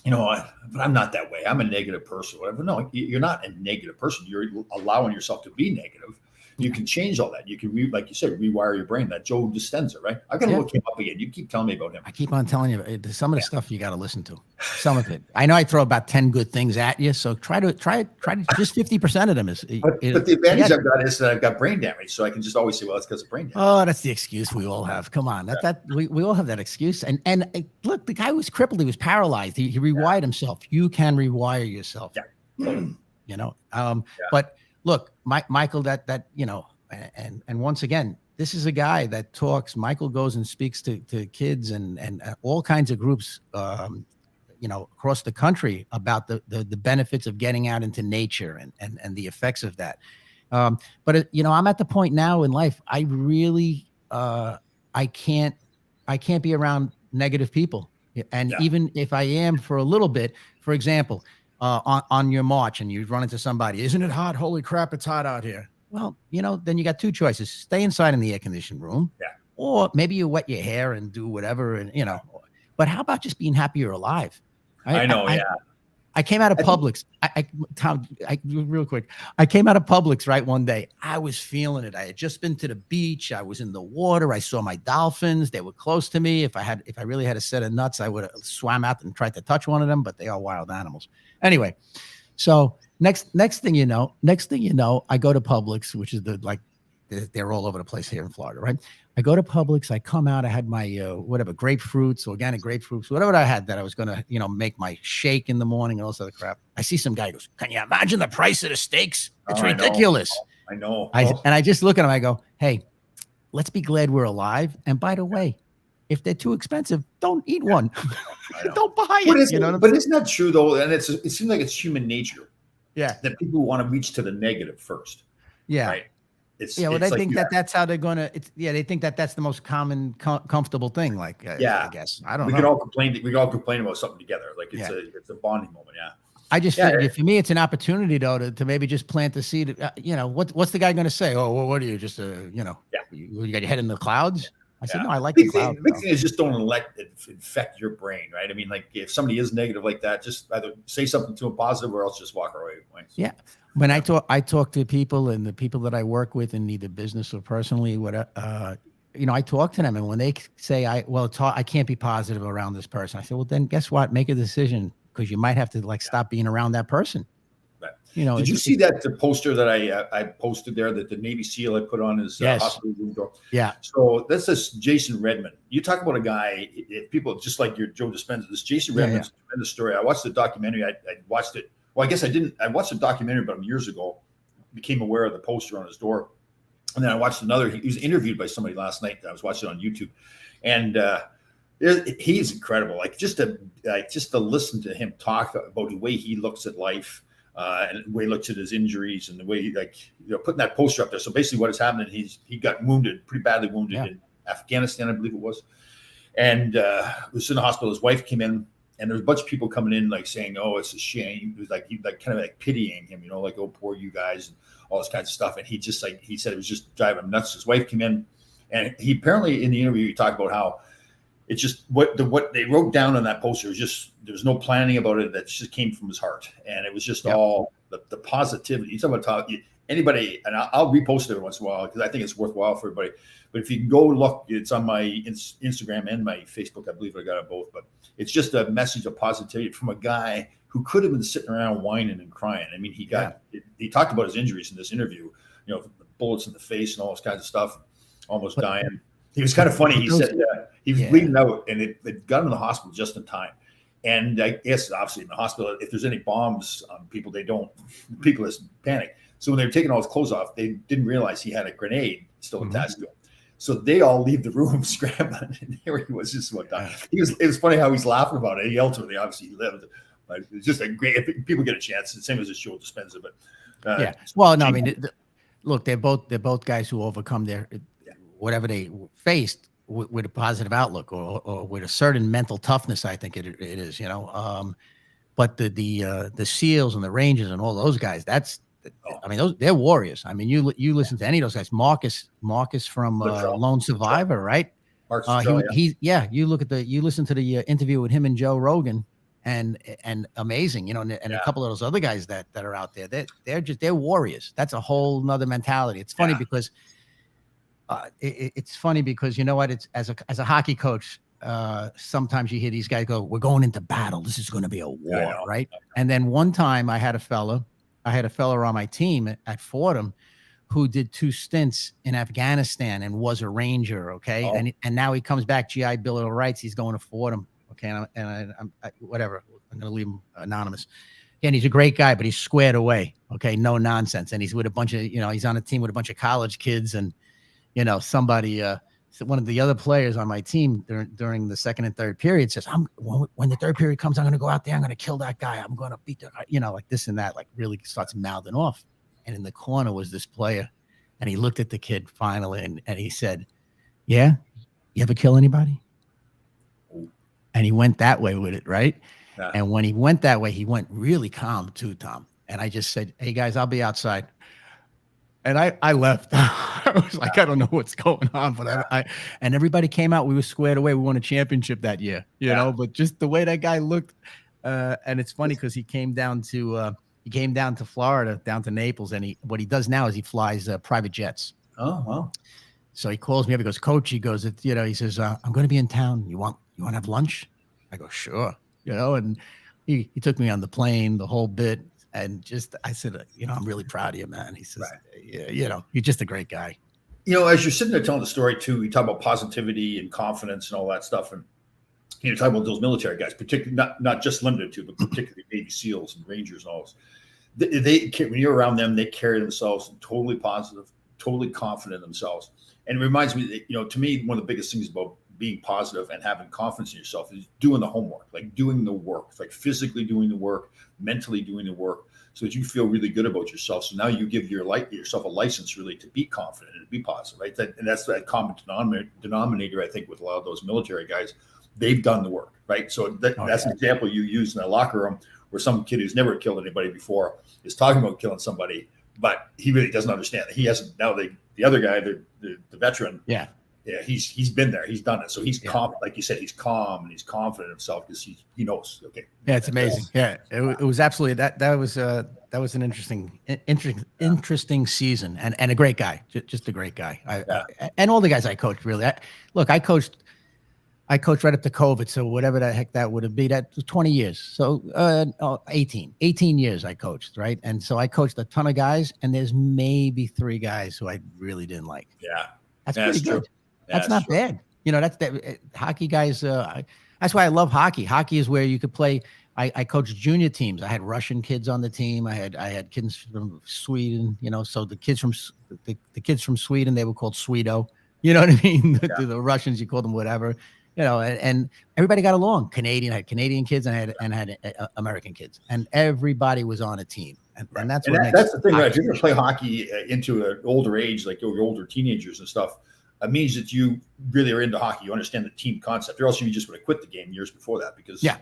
but I'm not that way. I'm a negative person, whatever. No, you're not a negative person. You're allowing yourself to be negative. You can change all that. You can, like you said, rewire your brain. That Joe Dispenza, right? I got to look him up again. You keep telling me about him. I keep on telling you some of the stuff you got to listen to. Some of it. I know I throw about 10 good things at you, so try to just 50% of them is. But the advantage I've got is that I've got brain damage, so I can just always say, well, it's because of brain damage. Oh, that's the excuse we all have. Come on, we all have that excuse. And look, the guy was crippled. He was paralyzed. He rewired himself. You can rewire yourself. Yeah. But look, Michael, and once again, this is a guy that talks. Michael goes and speaks to kids and all kinds of groups, across the country about the benefits of getting out into nature and the effects of that. But I'm at the point now in life. I really, I can't be around negative people. And even if I am for a little bit, for example, on your march and you run into somebody, isn't it hot? Holy crap, it's hot out here. Well, then you got two choices: stay inside in the air conditioned room, or maybe you wet your hair and do whatever. And but how about just being happy you're alive? I came out of Publix. Tom, real quick. I came out of Publix right one day. I was feeling it. I had just been to the beach. I was in the water. I saw my dolphins. They were close to me. If I really had a set of nuts, I would have swam out and tried to touch one of them, but they are wild animals. Anyway, so next thing you know, I go to Publix, which is they're all over the place here in Florida, right? I go to Publix, I come out, I had my grapefruits, organic grapefruits, whatever I had that I was gonna, make my shake in the morning and all this other crap. I see some guy goes, "Can you imagine the price of the steaks? It's ridiculous." I know. And I just look at him, I go, "Hey, let's be glad we're alive. And by the way, if they're too expensive, don't eat one. Don't buy it." But isn't that true though? And it seems like it's human nature. Yeah. That people want to reach to the negative first. Yeah. Right. They think that's how they're gonna. They think that's the most common, comfortable thing. I guess I don't know. We can all complain about something together. Like it's a bonding moment. Yeah. I just figured for me, it's an opportunity though to maybe just plant the seed. What's the guy going to say? Oh, well, what are you just you got your head in the clouds? I said, no, I like the clouds. The big thing is just don't let it infect your brain, right? I mean, like if somebody is negative like that, just either say something to them positive or else just walk away. Yeah. When I talk to people, and the people that I work with in either business or personally, I talk to them, and when they say, I can't be positive around this person, I say, well, then guess what? Make a decision, because you might have to stop being around that person. Right. Did you see the poster that I posted there that the Navy SEAL had put on his hospital room door? Yeah. So that's this Jason Redman. You talk about a guy, people just like your Joe Dispenza. This Jason Redman's a tremendous story. I watched the documentary. I watched it. Well, I guess I didn't. I watched a documentary about him years ago. Became aware of the poster on his door, and then I watched another. He was interviewed by somebody last night. I was watching it on YouTube, and he's incredible. Just to listen to him talk about the way he looks at life. And the way he looks at his injuries and the way he putting that poster up there. So basically what is happening, he got wounded, pretty badly wounded in Afghanistan, I believe it was. And was in the hospital. His wife came in, and there was a bunch of people coming in saying, "Oh, it's a shame." It was kind of pitying him, "Oh, poor you guys," and all this kind of stuff. And he just he said it was just driving him nuts. His wife came in, and he apparently in the interview he talked about how it's just what they wrote down on that poster was just, there was no planning about it. That just came from his heart. And it was just all the positivity. He's talking about anybody, and I'll repost it every once in a while because I think it's worthwhile for everybody. But if you can go look, it's on my Instagram and my Facebook. I believe I got it both. But it's just a message of positivity from a guy who could have been sitting around whining and crying. I mean, he talked about his injuries in this interview, the bullets in the face and all this kinds of stuff, almost dying. He was kind of funny. He said he was bleeding out, and it got him in the hospital just in time. And I guess obviously in the hospital, if there's any bombs on people, people just panic. So when they were taking all his clothes off, they didn't realize he had a grenade still attached to him. So they all leave the room scrambling, and here he was just about done. It was funny how he's laughing about it. He ultimately obviously lived, but it's just a great. If people get a chance, the same as Joe Dispenza. But well, no, I mean, look, they're both guys who overcome their whatever they faced with a positive outlook or with a certain mental toughness. I think it is, but the SEALs and the Rangers and all those guys, I mean, they're warriors. I mean, you listen to any of those guys. Marcus from Lone Survivor, right? You listen to the interview with him and Joe Rogan, and amazing, and a couple of those other guys that are out there. They're warriors. That's a whole nother mentality. It's funny because it's funny because you know what? It's as a hockey coach. Sometimes you hear these guys go, "We're going into battle. This is going to be a war," right? And then one time I had a fella on my team at Fordham who did 2 stints in Afghanistan and was a Ranger. Okay. And now he comes back, GI Bill of Rights. He's going to Fordham. Okay. And I'm whatever. I'm going to leave him anonymous. And he's a great guy, but he's squared away. Okay. No nonsense. And he's with a bunch of, he's on a team with a bunch of college kids and, somebody, one of the other players on my team during the second and third period says, when the third period comes, I'm going to go out there. I'm going to kill that guy. I'm going to beat the guy, like this and that, like really starts mouthing off. And in the corner was this player. And he looked at the kid finally and he said, "Yeah, you ever kill anybody?" And he went that way with it. Right. Yeah. And when he went that way, he went really calm too, Tom. And I just said, "Hey guys, I'll be outside." And I left. I was like, I don't know what's going on, but and everybody came out. We were squared away. We won a championship that year, you know. But just the way that guy looked, and it's funny because he came down to Florida, down to Naples, and what he does now is he flies private jets. Oh wow! So he calls me up. He goes, "Coach," he goes, he says, "I'm going to be in town. You want to have lunch?" I go, "Sure," and he took me on the plane, the whole bit. And I said, "I'm really proud of you, man." He says, "Yeah, you're just a great guy." As you're sitting there telling the story too, you talk about positivity and confidence and all that stuff. And you talk about those military guys, particularly not just limited to, but particularly Navy SEALs and Rangers and all this. They when you're around them, they carry themselves totally positive, totally confident in themselves. And it reminds me that, to me, one of the biggest things about being positive and having confidence in yourself is doing the homework, like doing the work, like physically doing the work, mentally doing the work, so that you feel really good about yourself. So now you give yourself a license really to be confident and to be positive, right? And that's that common denominator, I think, with a lot of those military guys. They've done the work, right? So that's an example you use in the locker room where some kid who's never killed anybody before is talking about killing somebody, but he really doesn't understand that. He hasn't. Now the other guy, the veteran, yeah, he's been there, he's done it. So he's calm, like you said, he's calm and he's confident in himself because he knows. Okay, yeah, it's amazing. Yeah, it was absolutely that was an interesting season and a great guy, just a great guy. And all the guys I coached really. I coached right up to COVID, so whatever the heck that would have been, that was 20 years. So 18 years I coached, right? And so I coached a ton of guys, and there's maybe 3 guys who I really didn't like. Yeah, that's pretty good. That's not bad. That's hockey guys. That's why I love hockey. Hockey is where you could play. I coached junior teams. I had Russian kids on the team. I had kids from Sweden. So the kids from Sweden, they were called Swedo. You know what I mean? The Russians, you call them whatever. And everybody got along. I had Canadian kids and I had American kids, and everybody was on a team. And that's the thing, right? If you're going to play hockey into an older age, like your older teenagers and stuff, it means that you really are into hockey. You understand the team concept, or else you just would have quit the game years before that, because if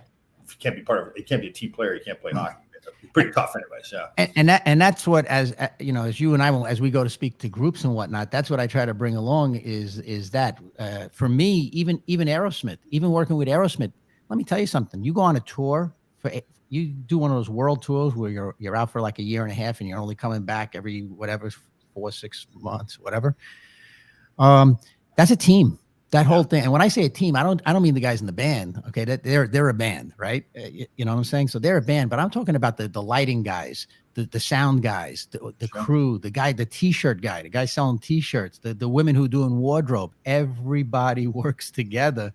you can't be part of it, you can't be a team player, you can't play hockey. It's pretty tough anyways. Yeah. And that's what, as you and I, as we go to speak to groups and whatnot, that's what I try to bring along is that for me, even Aerosmith, even working with Aerosmith, let me tell you something. You go on a tour you do one of those world tours where you're out for like a year and a half and you're only coming back every 4-6 months, whatever. That's a team. That whole thing. And when I say a team, I don't mean the guys in the band. Okay. That they're a band, right? You know what I'm saying? So they're a band, but I'm talking about the lighting guys, the sound guys, the Sure. crew, the guy, the t-shirt guy, the guy selling t-shirts, the women who doing wardrobe. Everybody works together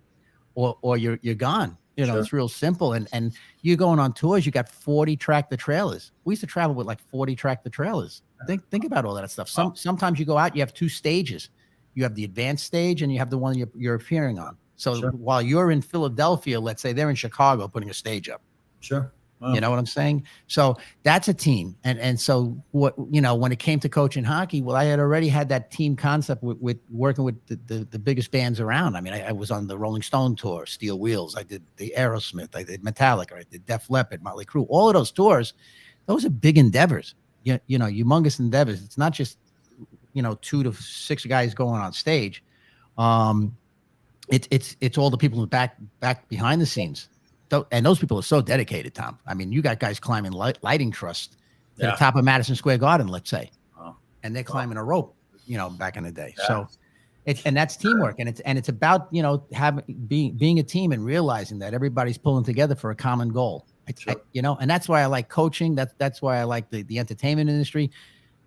or you're gone. You know, Sure. it's real simple. And you're going on tours, you got 40 tractor trailers. We used to travel with like 40 tractor trailers. Think about all that stuff. Sometimes you go out, you have 2 stages. You have the advanced stage and you have the one you're appearing on. So Sure. while you're in Philadelphia, let's say they're in Chicago putting a stage up. Sure. Wow. You know what I'm saying? So that's a team. And so what, you know, when it came to coaching hockey, well, I had already had that team concept with working with the biggest bands around. I mean, I was on the Rolling Stone tour, Steel Wheels. I did the Aerosmith. I did Metallica. I did Def Leppard, Motley Crue. All of those tours, those are big endeavors. You know, humongous endeavors. It's not just, you know, 2 to 6 guys going on stage. It's all the people back behind the scenes. And those people are so dedicated, Tom. I mean, you got guys climbing lighting trust to the top of Madison Square Garden, let's say, and they're climbing a rope, you know, back in the day. Yeah. So and that's teamwork, and it's about, you know, being a team and realizing that everybody's pulling together for a common goal. You know, and that's why I like coaching. That's why I like the entertainment industry.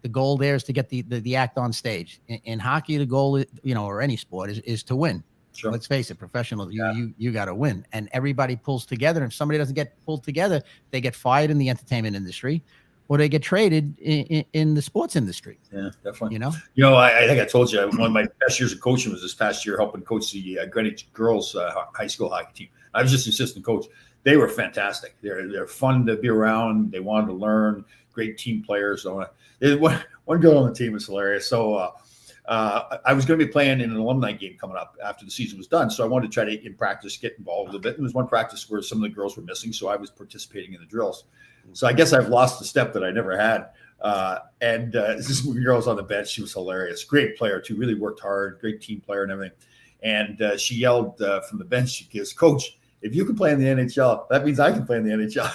The goal there is to get the act on stage. In hockey, the goal, you know, or any sport is to win. Sure. Let's face it, professional, you got to win, and everybody pulls together. And if somebody doesn't get pulled together, they get fired in the entertainment industry, or they get traded in the sports industry. Yeah, definitely. You know, I think I told you one of my best years of coaching was this past year, helping coach the Greenwich girls high school hockey team. I was just assistant coach. They were fantastic. They're fun to be around. They wanted to learn. Great team players. So one girl on the team was hilarious. So. I was going to be playing in an alumni game coming up after the season was done. So I wanted to try to, in practice, get involved a little bit. And there was one practice where some of the girls were missing. So I was participating in the drills. So I guess I've lost a step that I never had. This girl's on the bench. She was hilarious. Great player, too. Really worked hard. Great team player and everything. And she yelled from the bench, she goes, "Coach, if you can play in the NHL, that means I can play in the NHL."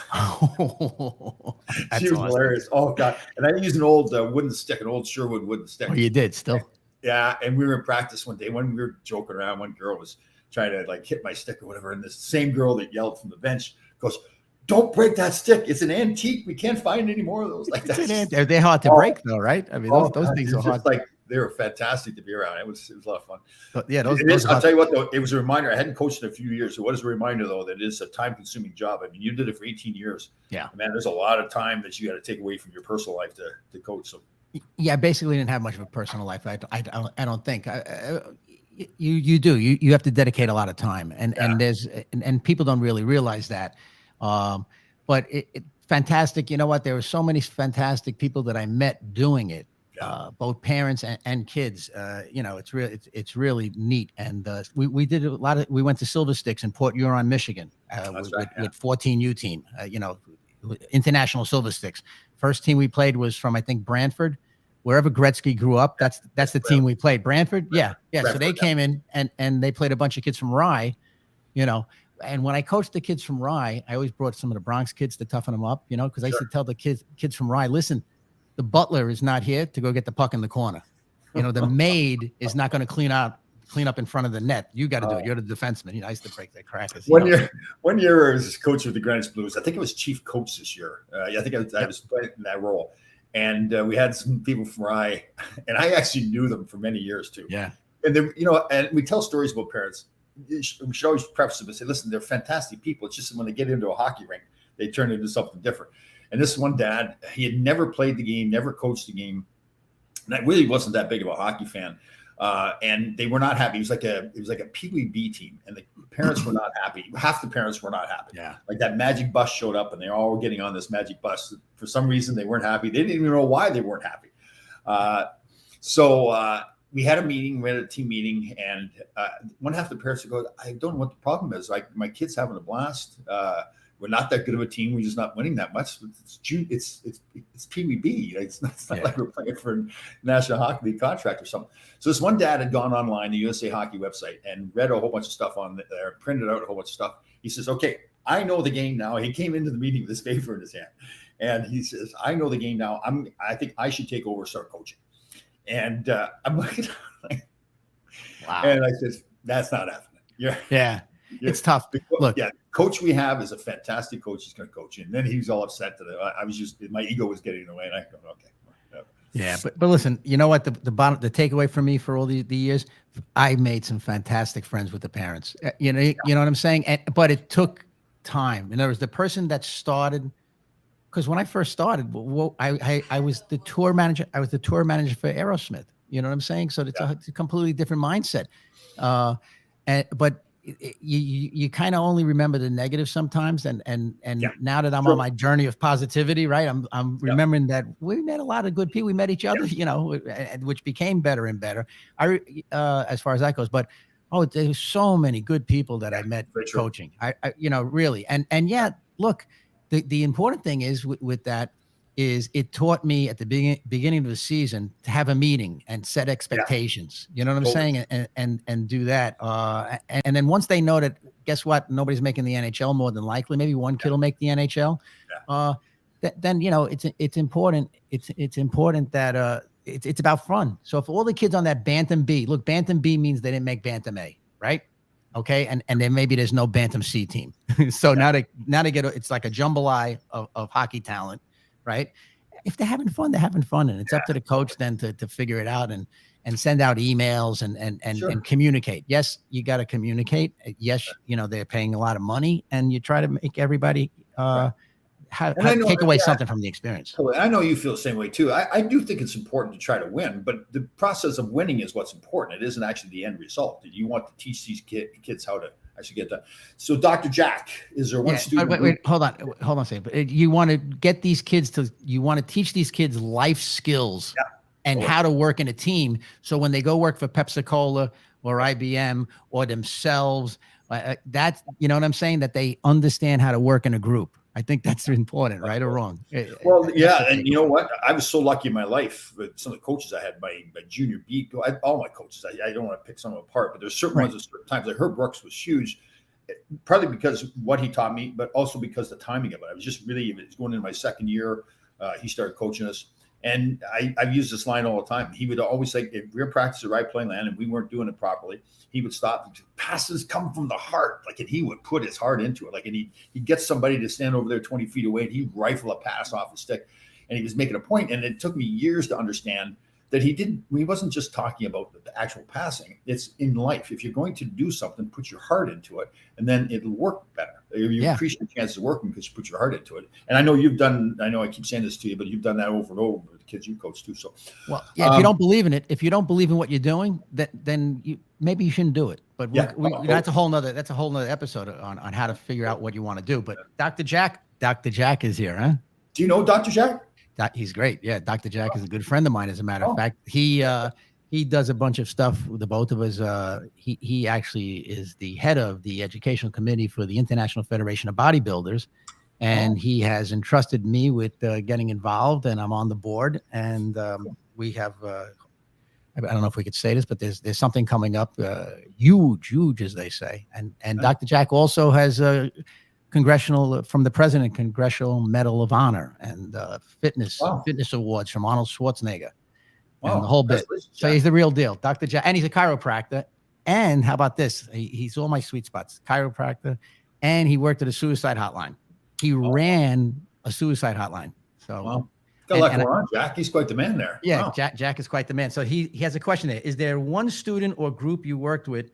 She was awesome. Hilarious. Oh, God. And I used an old wooden stick, an old Sherwood wooden stick. Oh, you did still? Yeah, and we were in practice one day when we were joking around. One girl was trying to like hit my stick or whatever, and this same girl that yelled from the bench goes, "Don't break that stick! It's an antique. We can't find any more of those." Like that. They're hard to break, though, right? I mean, those things are hard. Like they were fantastic to be around. It was a lot of fun. But yeah, I'll tell you what, though, it was a reminder. I hadn't coached in a few years, so what is a reminder though that it's a time-consuming job. I mean, you did it for 18 years. Yeah, man, there's a lot of time that you got to take away from your personal life to coach. So. Yeah, I basically didn't have much of a personal life. I don't think you do. You have to dedicate a lot of time, and people don't really realize that. But it fantastic. You know what? There were so many fantastic people that I met doing it. Both parents and kids. You know, it's really neat. And we did a lot of. We went to Silver Sticks in Port Huron, Michigan, with 14U team. You know, international Silver Sticks. First team we played was from, I think, Brantford, wherever Gretzky grew up. That's the team we played. Brantford. Yeah. Brantford, so they came in and they played a bunch of kids from Rye, you know. And when I coached the kids from Rye, I always brought some of the Bronx kids to toughen them up, you know, because I used to tell the kids from Rye, listen, the butler is not here to go get the puck in the corner. You know, the maid is not going to clean up in front of the net. You got to do it. You're the defenseman. You know, I used to break their crackers. One year I was coach of the Greenwich Blues. I think it was chief coach this year. I think I was playing in that role. And we had some people from Rye, and I actually knew them for many years too. Yeah. And then, you know, and we tell stories about parents. We should always preface them and say, listen, they're fantastic people. It's just that when they get into a hockey rink, they turn into something different. And this one dad, he had never played the game, never coached the game. And I really wasn't that big of a hockey fan. And they were not happy. It was like a Pee Wee B team, and the parents were not happy. Half the parents were not happy. Yeah. Like that magic bus showed up, and they all were getting on this magic bus. For some reason, they weren't happy. They didn't even know why they weren't happy. So we had a meeting. We had a team meeting, and one half the parents would go, "I don't know what the problem is. Like my kid's having a blast. We're not that good of a team. We're just not winning that much. It's Pee Wee B. It's not like we're playing for a National Hockey League contract or something." So this one dad had gone online, the USA Hockey website, and read a whole bunch of stuff on there, printed out a whole bunch of stuff. He says, "Okay, I know the game now." He came into the meeting with his paper in his hand, and he says, "I know the game now. I think I should take over, start coaching." And I'm like, wow. And I said, That's not happening. Yeah. It's tough. Look, yeah, coach we have is a fantastic coach. He's going to coach you. And then he was all upset that I was just, my ego was getting in the way. And I go, okay. Yeah, but listen, you know what? The takeaway for me for all the years, I made some fantastic friends with the parents. You know what I'm saying? But it took time. In other words, the person that started, because when I first started, I was the tour manager. I was the tour manager for Aerosmith. You know what I'm saying? So it's a completely different mindset. But you kind of only remember the negative sometimes. And now that I'm on my journey of positivity, right? I'm remembering that we met a lot of good people. We met each other, you know, which became better and better. As far as that goes, but there's so many good people that I met coaching. I really, and yet, look, the important thing is with that is it taught me at the beginning of the season to have a meeting and set expectations. You know what I'm saying? And do that. And then once they know that, guess what? Nobody's making the NHL more than likely. Maybe one kid will make the NHL. Then, you know, it's important. It's important that it's about fun. So if all the kids on that Bantam B, look, Bantam B means they didn't make Bantam A, right? Okay. And then maybe there's no Bantam C team. So now they get, it's like a jambalaya of hockey talent. Right. If they're having fun, they're having fun. And it's up to the coach then to figure it out and send out emails and communicate. Yes, you got to communicate. Yes, you know, they're paying a lot of money and you try to make everybody take away something from the experience. I know you feel the same way too. I do think it's important to try to win, but the process of winning is what's important. It isn't actually the end result. You want to teach these kids how to actually get that. So Dr. Jack, is there one student? Wait, hold on a second. But you want to get these kids you want to teach these kids life skills and how to work in a team. So when they go work for Pepsi-Cola or IBM or themselves, that's, you know what I'm saying? That they understand how to work in a group. I think that's important, right or wrong? Well, yeah. And you know what? I was so lucky in my life with some of the coaches I had, my junior beat, all my coaches. I don't want to pick some apart, but there's certain ones at certain times. Like Herb Brooks was huge, partly because of what he taught me, but also because the timing of it. I was just really, it was going into my second year. He started coaching us. And I've used this line all the time. He would always say, if we were practicing the right play land and we weren't doing it properly, he would stop. Passes come from the heart. And he would put his heart into it. And he'd get somebody to stand over there 20 feet away and he'd rifle a pass off the stick. And he was making a point. And it took me years to understand that he wasn't just talking about the actual passing. It's in life. If you're going to do something, put your heart into it, and then it'll work better. You increase your chances of working because you put your heart into it. And I know I know I keep saying this to you, but you've done that over and over with the kids you coach too. So, well, if you don't believe in it, if you don't believe in what you're doing, then maybe you shouldn't do it. But that's a whole nother episode on how to figure out what you want to do. But Dr. Jack is here, huh? Do you know Dr. Jack? He's great. Yeah, Dr. Jack is a good friend of mine. As a matter of fact, he does a bunch of stuff with the both of us. He actually is the head of the educational committee for the International Federation of Bodybuilders, and he has entrusted me with getting involved, and I'm on the board. And we have I don't know if we could say this, but there's something coming up, huge, as they say. And Dr. Jack also has from the president, Congressional Medal of Honor and fitness awards from Arnold Schwarzenegger and the whole bit. So he's the real deal, Dr. Jack, and he's a chiropractor. And how about this? He's all my sweet spots, chiropractor, and he worked at a suicide hotline. He ran a suicide hotline. So Jack, he's quite the man there. Yeah, wow. Jack is quite the man. So he has a question there. Is there one student or group you worked with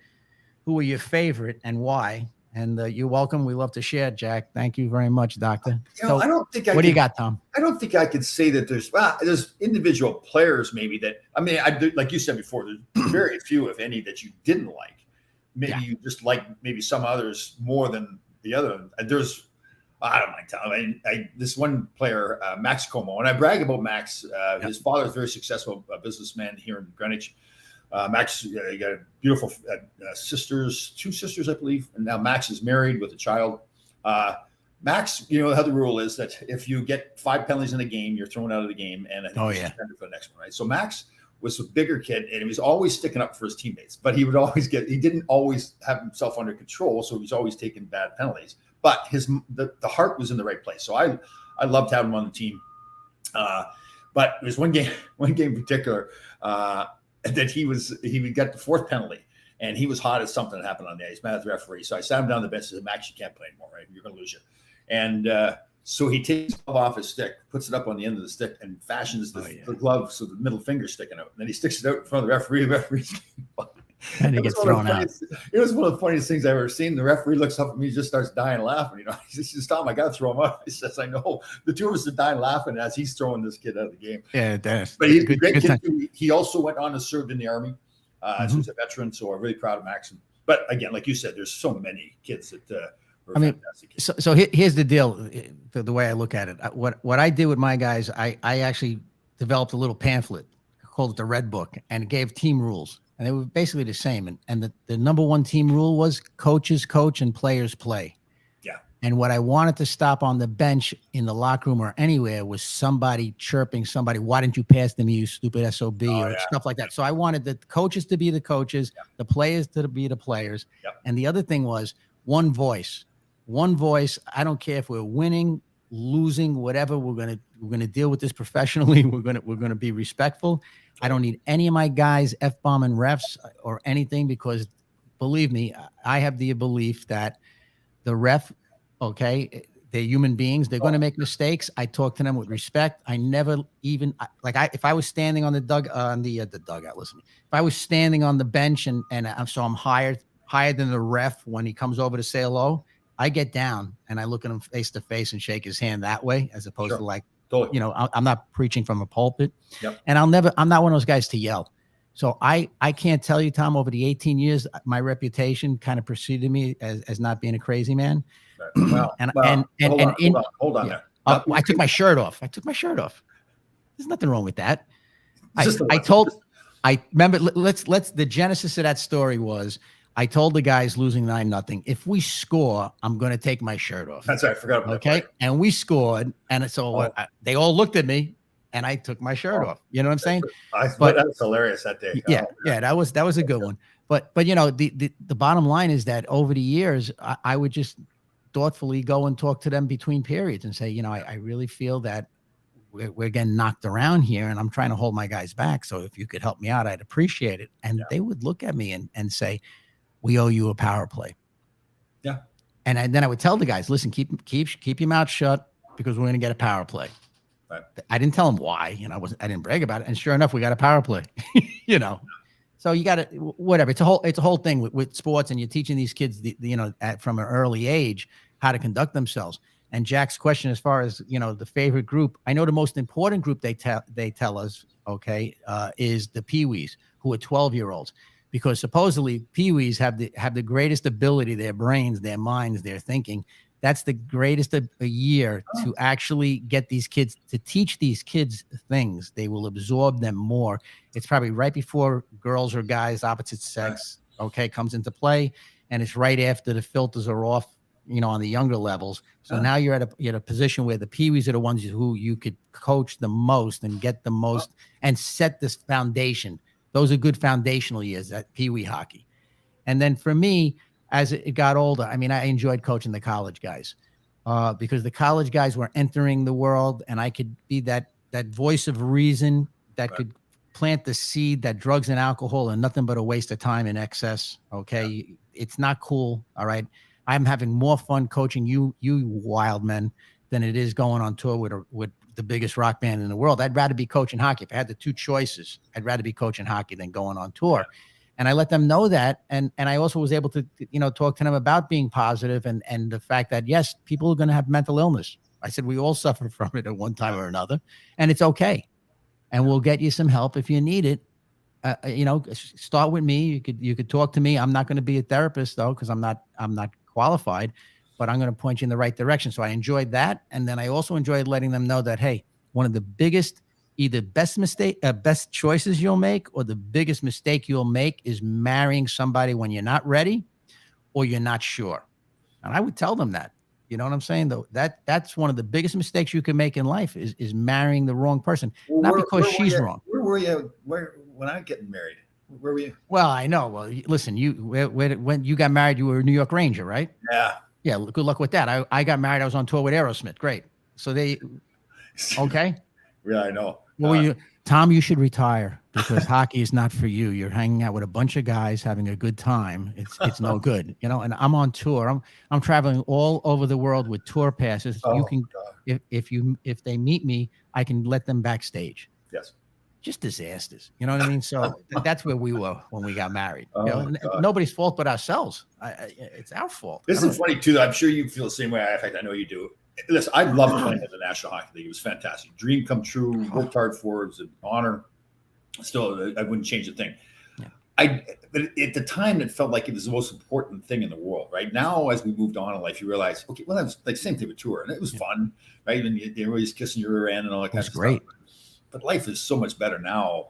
who were your favorite and why? And you're welcome. We love to share, Jack. Thank you very much, Doctor. I don't think what do you got, Tom? I don't think I could say that there's individual players maybe that, like you said before, there's very few, if any, that you didn't like. Maybe you just like maybe some others more than the other. I don't mind telling. This one player, Max Como, and I brag about Max. His father is a very successful businessman here in Greenwich. Max, you got beautiful sisters, 2 sisters, I believe. And now Max is married with a child. Max, you know how the rule is that if you get 5 penalties in a game, you're thrown out of the game and suspended for the next one, right? So Max was a bigger kid and he was always sticking up for his teammates, but he didn't always have himself under control. So he was always taking bad penalties, but the heart was in the right place. So I loved having him on the team. But there's one game in particular, that he would get the 4th penalty. and he was hot as something that happened on the ice. He's mad at the referee. So I sat him down the bench and said, Max, you can't play anymore, right? You're going to lose it. And so he takes the glove off his stick, puts it up on the end of the stick, and fashions the glove so the middle finger's sticking out. And then he sticks it out in front of the referee. The referee's and he gets thrown out. It was one of the funniest things I've ever seen. The referee looks up at me, just starts dying laughing. He says, "Stop! I got to throw him out." He says, "I know." The two of us are dying laughing as he's throwing this kid out of the game. Yeah, that's. But he's a great kid. He also went on to serve in the Army. So he's a veteran. So I'm really proud of Max. But again, like you said, there's so many kids that. So here's the deal. The way I look at it, what I did with my guys, I actually developed a little pamphlet, called it the Red Book, and it gave team rules. And they were basically the same. And the number one team rule was coaches coach and players play. Yeah. And what I wanted to stop on the bench, in the locker room, or anywhere was somebody chirping somebody, "Why didn't you pass to me, you stupid SOB," or stuff like that. So I wanted the coaches to be the coaches, the players to be the players. And the other thing was one voice. One voice. I don't care if we're winning, losing, whatever. We're gonna deal with this professionally. We're gonna be respectful. I don't need any of my guys F-bombing refs or anything, because believe me, I have the belief that the ref, okay, they're human beings. They're going to make mistakes. I talk to them with respect. I never even if I was standing on the dugout, listen, if I was standing on the bench and so I'm higher than the ref, when he comes over to say hello, I get down and I look at him face to face and shake his hand that way, as opposed to I'm not preaching from a pulpit. And I'm not one of those guys to yell. So I can't tell you, Tom, over the 18 years, my reputation kind of preceded me as not being a crazy man. Hold on there. I took my shirt off. There's nothing wrong with that. I remember, the genesis of that story was, I told the guys losing 9-0, if we score, I'm going to take my shirt off. That's right. I forgot about that. Okay. And we scored. And so they all looked at me and I took my shirt off. You know what I'm saying? But that was hilarious that day. Yeah. That was a good one. But the bottom line is that over the years, I would just thoughtfully go and talk to them between periods and say, I really feel that we're getting knocked around here and I'm trying to hold my guys back. So if you could help me out, I'd appreciate it. And they would look at me and say, "We owe you a power play." Yeah. And then I would tell the guys, "Listen, keep your mouth shut, because we're going to get a power play." Right. I didn't tell them why, I didn't brag about it. And sure enough, we got a power play, So you got to, whatever. It's a whole thing with sports, and you're teaching these kids, from an early age, how to conduct themselves. And Jack's question, as far as, the favorite group, I know the most important group they tell us, okay, is the Pee-wees, who are 12-year-olds. Because supposedly Pee-wees have the greatest ability, their brains, their minds, their thinking. That's the greatest a year to actually get these kids, to teach these kids things. They will absorb them more. It's probably right before girls or guys, opposite sex, okay, comes into play. And it's right after the filters are off, on the younger levels. So now you're at a position where the Pee-wees are the ones who you could coach the most and get the most and set this foundation. Those are good foundational years at Pee-wee hockey. And then for me, as it got older, I enjoyed coaching the college guys because the college guys were entering the world, and I could be that voice of reason that could plant the seed that drugs and alcohol are nothing but a waste of time and excess. Okay. It's not cool. All right. I'm having more fun coaching you wild men than it is going on tour with the biggest rock band in the world. I'd rather be coaching hockey. If I had the two choices, I'd rather be coaching hockey than going on tour. And I let them know that. And I also was able to, talk to them about being positive and the fact that, yes, people are going to have mental illness. I said, we all suffer from it at one time or another, and it's okay. And we'll get you some help if you need it. Start with me. You could talk to me. I'm not going to be a therapist though, because I'm not qualified, but I'm going to point you in the right direction. So I enjoyed that. And then I also enjoyed letting them know that, hey, one of the biggest, either best choices you'll make or the biggest mistake you'll make is marrying somebody when you're not ready or you're not sure. And I would tell them that. You know what I'm saying? Though that's one of the biggest mistakes you can make in life is marrying the wrong person. Well, not because she's wrong. Where were you? When I'm getting married? Where were you? Well, I know. Well, listen, when you got married, you were a New York Ranger, right? Yeah. Yeah. Good luck with that. I got married. I was on tour with Aerosmith. Great. So okay. Yeah, I know. What were you? Tom, you should retire because hockey is not for you. You're hanging out with a bunch of guys having a good time. It's no good, you know. And I'm on tour. I'm traveling all over the world with tour passes. You can, if they meet me, I can let them backstage. Yes. Just disasters. You know what I mean? So that's where we were when we got married. You know? Nobody's fault but ourselves. It's our fault. This is funny too. I'm sure you feel the same way. In fact, I know you do. Listen, I loved playing at the National Hockey League. It was fantastic. Dream come true. Worked hard for it. It was an honor. Still, I wouldn't change a thing. Yeah. But at the time, it felt like it was the most important thing in the world. Right now, as we moved on in life, you realize, okay, well, that was like same thing with tour, and it was fun, right? And everybody's kissing your rear end and all that kind of great. stuff. But life is so much better now.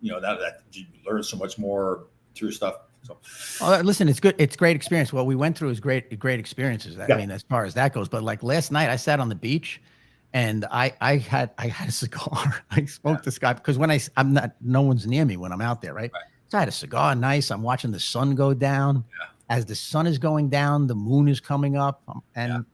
You know, that you learn so much more through stuff. So, listen, it's good. It's great experience. What we went through is great experiences. I mean, as far as that goes. But like last night, I sat on the beach, and I had a cigar. I smoked this guy because when I'm not, no one's near me when I'm out there, right? So I had a cigar, nice. I'm watching the sun go down. As the sun is going down, the moon is coming up, and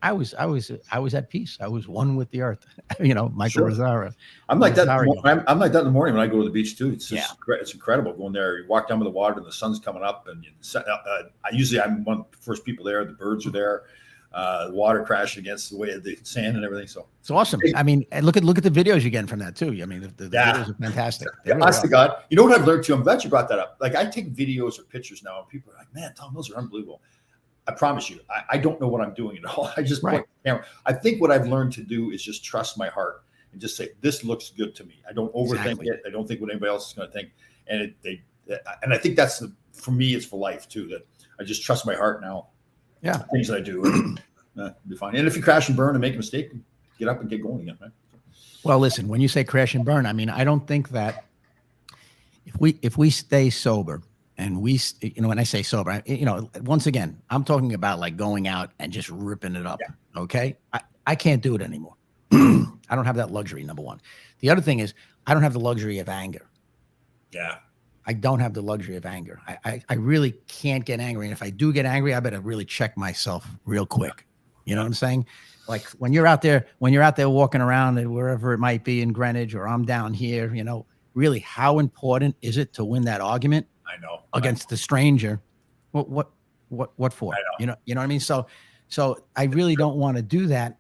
I was at peace. I was one with the earth. You know, Michael Rosario. I'm like that. I'm like that in the morning when I go to the beach too. It's just it's incredible going there. You walk down with the water and the sun's coming up, and I'm one of the first people there. The birds are there. The water crashing against the way of the sand and everything. So it's awesome. I mean, look at the videos you're getting from that too. I mean, the videos are fantastic. Honest to God, you know what I've learned too? I'm glad you brought that up. Like I take videos or pictures now, and people are like, "Man, Tom, those are unbelievable." I promise you, I don't know what I'm doing at all. I just point the camera. I think what I've learned to do is just trust my heart and just say, this looks good to me. I don't overthink it. I don't think what anybody else is going to think. And and I think that's for me, it's for life too, that I just trust my heart now. Yeah. Things that I do and be fine. And if you crash and burn and make a mistake, get up and get going again, right? Well, listen, when you say crash and burn, I mean, I don't think that if we stay sober, and we, you know, when I say sober, you know, once again, I'm talking about like going out and just ripping it up. Yeah. Okay. I can't do it anymore. I don't have that luxury. Number one. The other thing is I don't have the luxury of anger. Yeah. I don't have the luxury of anger. I really can't get angry. And if I do get angry, I better really check myself real quick. You know what I'm saying? Like when you're out there walking around and wherever it might be in Greenwich, or I'm down here, you know, really how important is it to win that argument? I know against the stranger. What for? You know what I mean? So I really don't want to do that.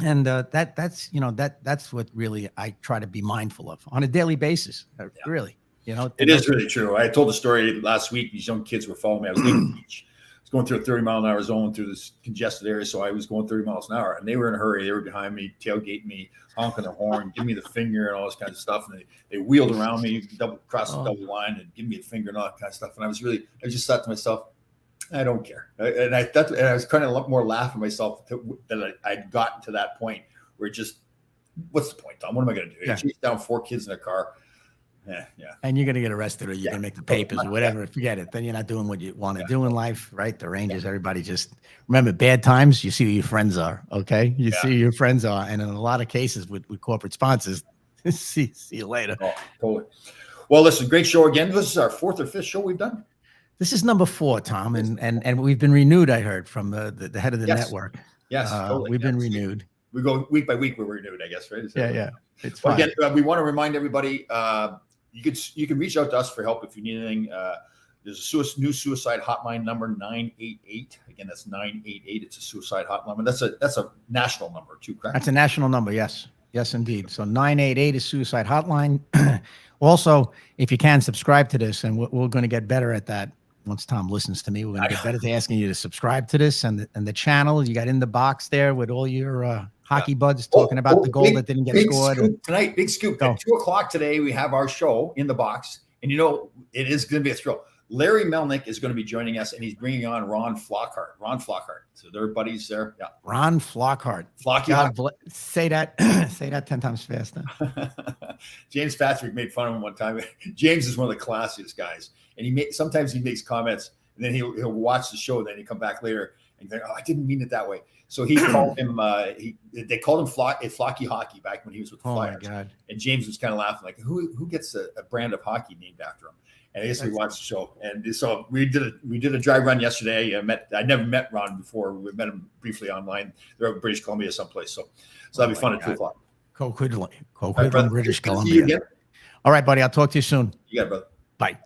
And that's what really I try to be mindful of on a daily basis. Really, you know, it is really true. I told the story last week. These young kids were following me. I was leaving the beach. I was going through a 30-mile-an-hour zone through this congested area. So I was going 30 miles an hour, and they were in a hurry. They were behind me, tailgating me, honking their horn, giving me the finger and all this kind of stuff. And they wheeled around me, crossed the double line and give me the finger and all that kind of stuff. And I just thought to myself, I don't care. And I was kind of a lot more laughing at myself that I'd gotten to that point where what's the point, Tom? What am I going to do? I chased down 4 kids in a car. Yeah. And you're going to get arrested, or you're going to make the papers or whatever. Forget it. Then you're not doing what you want to do in life, right? The Rangers, everybody just remember bad times. You see who your friends are. Okay. You see who your friends are. And in a lot of cases with corporate sponsors, see you later. Oh, totally. Well, listen, great show again. This is our 4th or 5th show we've done. This is number 4, Tom. And we've been renewed. I heard from the head of the network. Yes. Totally. We've been renewed. We go week by week. We're renewed, I guess, right? Yeah. It's fine. Again, we want to remind everybody, you can reach out to us for help if you need anything. There's a new suicide hotline number, 988. Again, that's 988. It's a suicide hotline. That's a national number too, correct? That's a national number. Yes, indeed. So 988 is suicide hotline. Also, if you can subscribe to this, and we're going to get better at that. Once Tom listens to me, we're going to get better at asking you to subscribe to this and the channel. You got In the Box there with all your hockey buds talking about the goal that didn't get scored. Tonight, big scoop. At 2:00 today, we have our show In the Box. And you know, it is going to be a thrill. Larry Melnick is going to be joining us, and he's bringing on Ron Flockhart. So they're buddies there. Yeah. Ron Flockhart. Say that 10 times faster. James Patrick made fun of him one time. James is one of the classiest guys. And sometimes he makes comments, and then he'll watch the show, and then he come back later and think, "Oh, I didn't mean it that way." So he called him. They called him Flocky Hockey back when he was with the Flyers. Oh my God! And James was kind of laughing, like, "Who gets a brand of hockey named after him?" And I guess we watched the show, and so we did a dry run yesterday. I never met Ron before. We met him briefly online. They're in British Columbia someplace, so that'll be fun at 2:00. Coquitlam, My brother, British good to see you Columbia. again. All right, buddy. I'll talk to you soon. You got it, brother. Bye.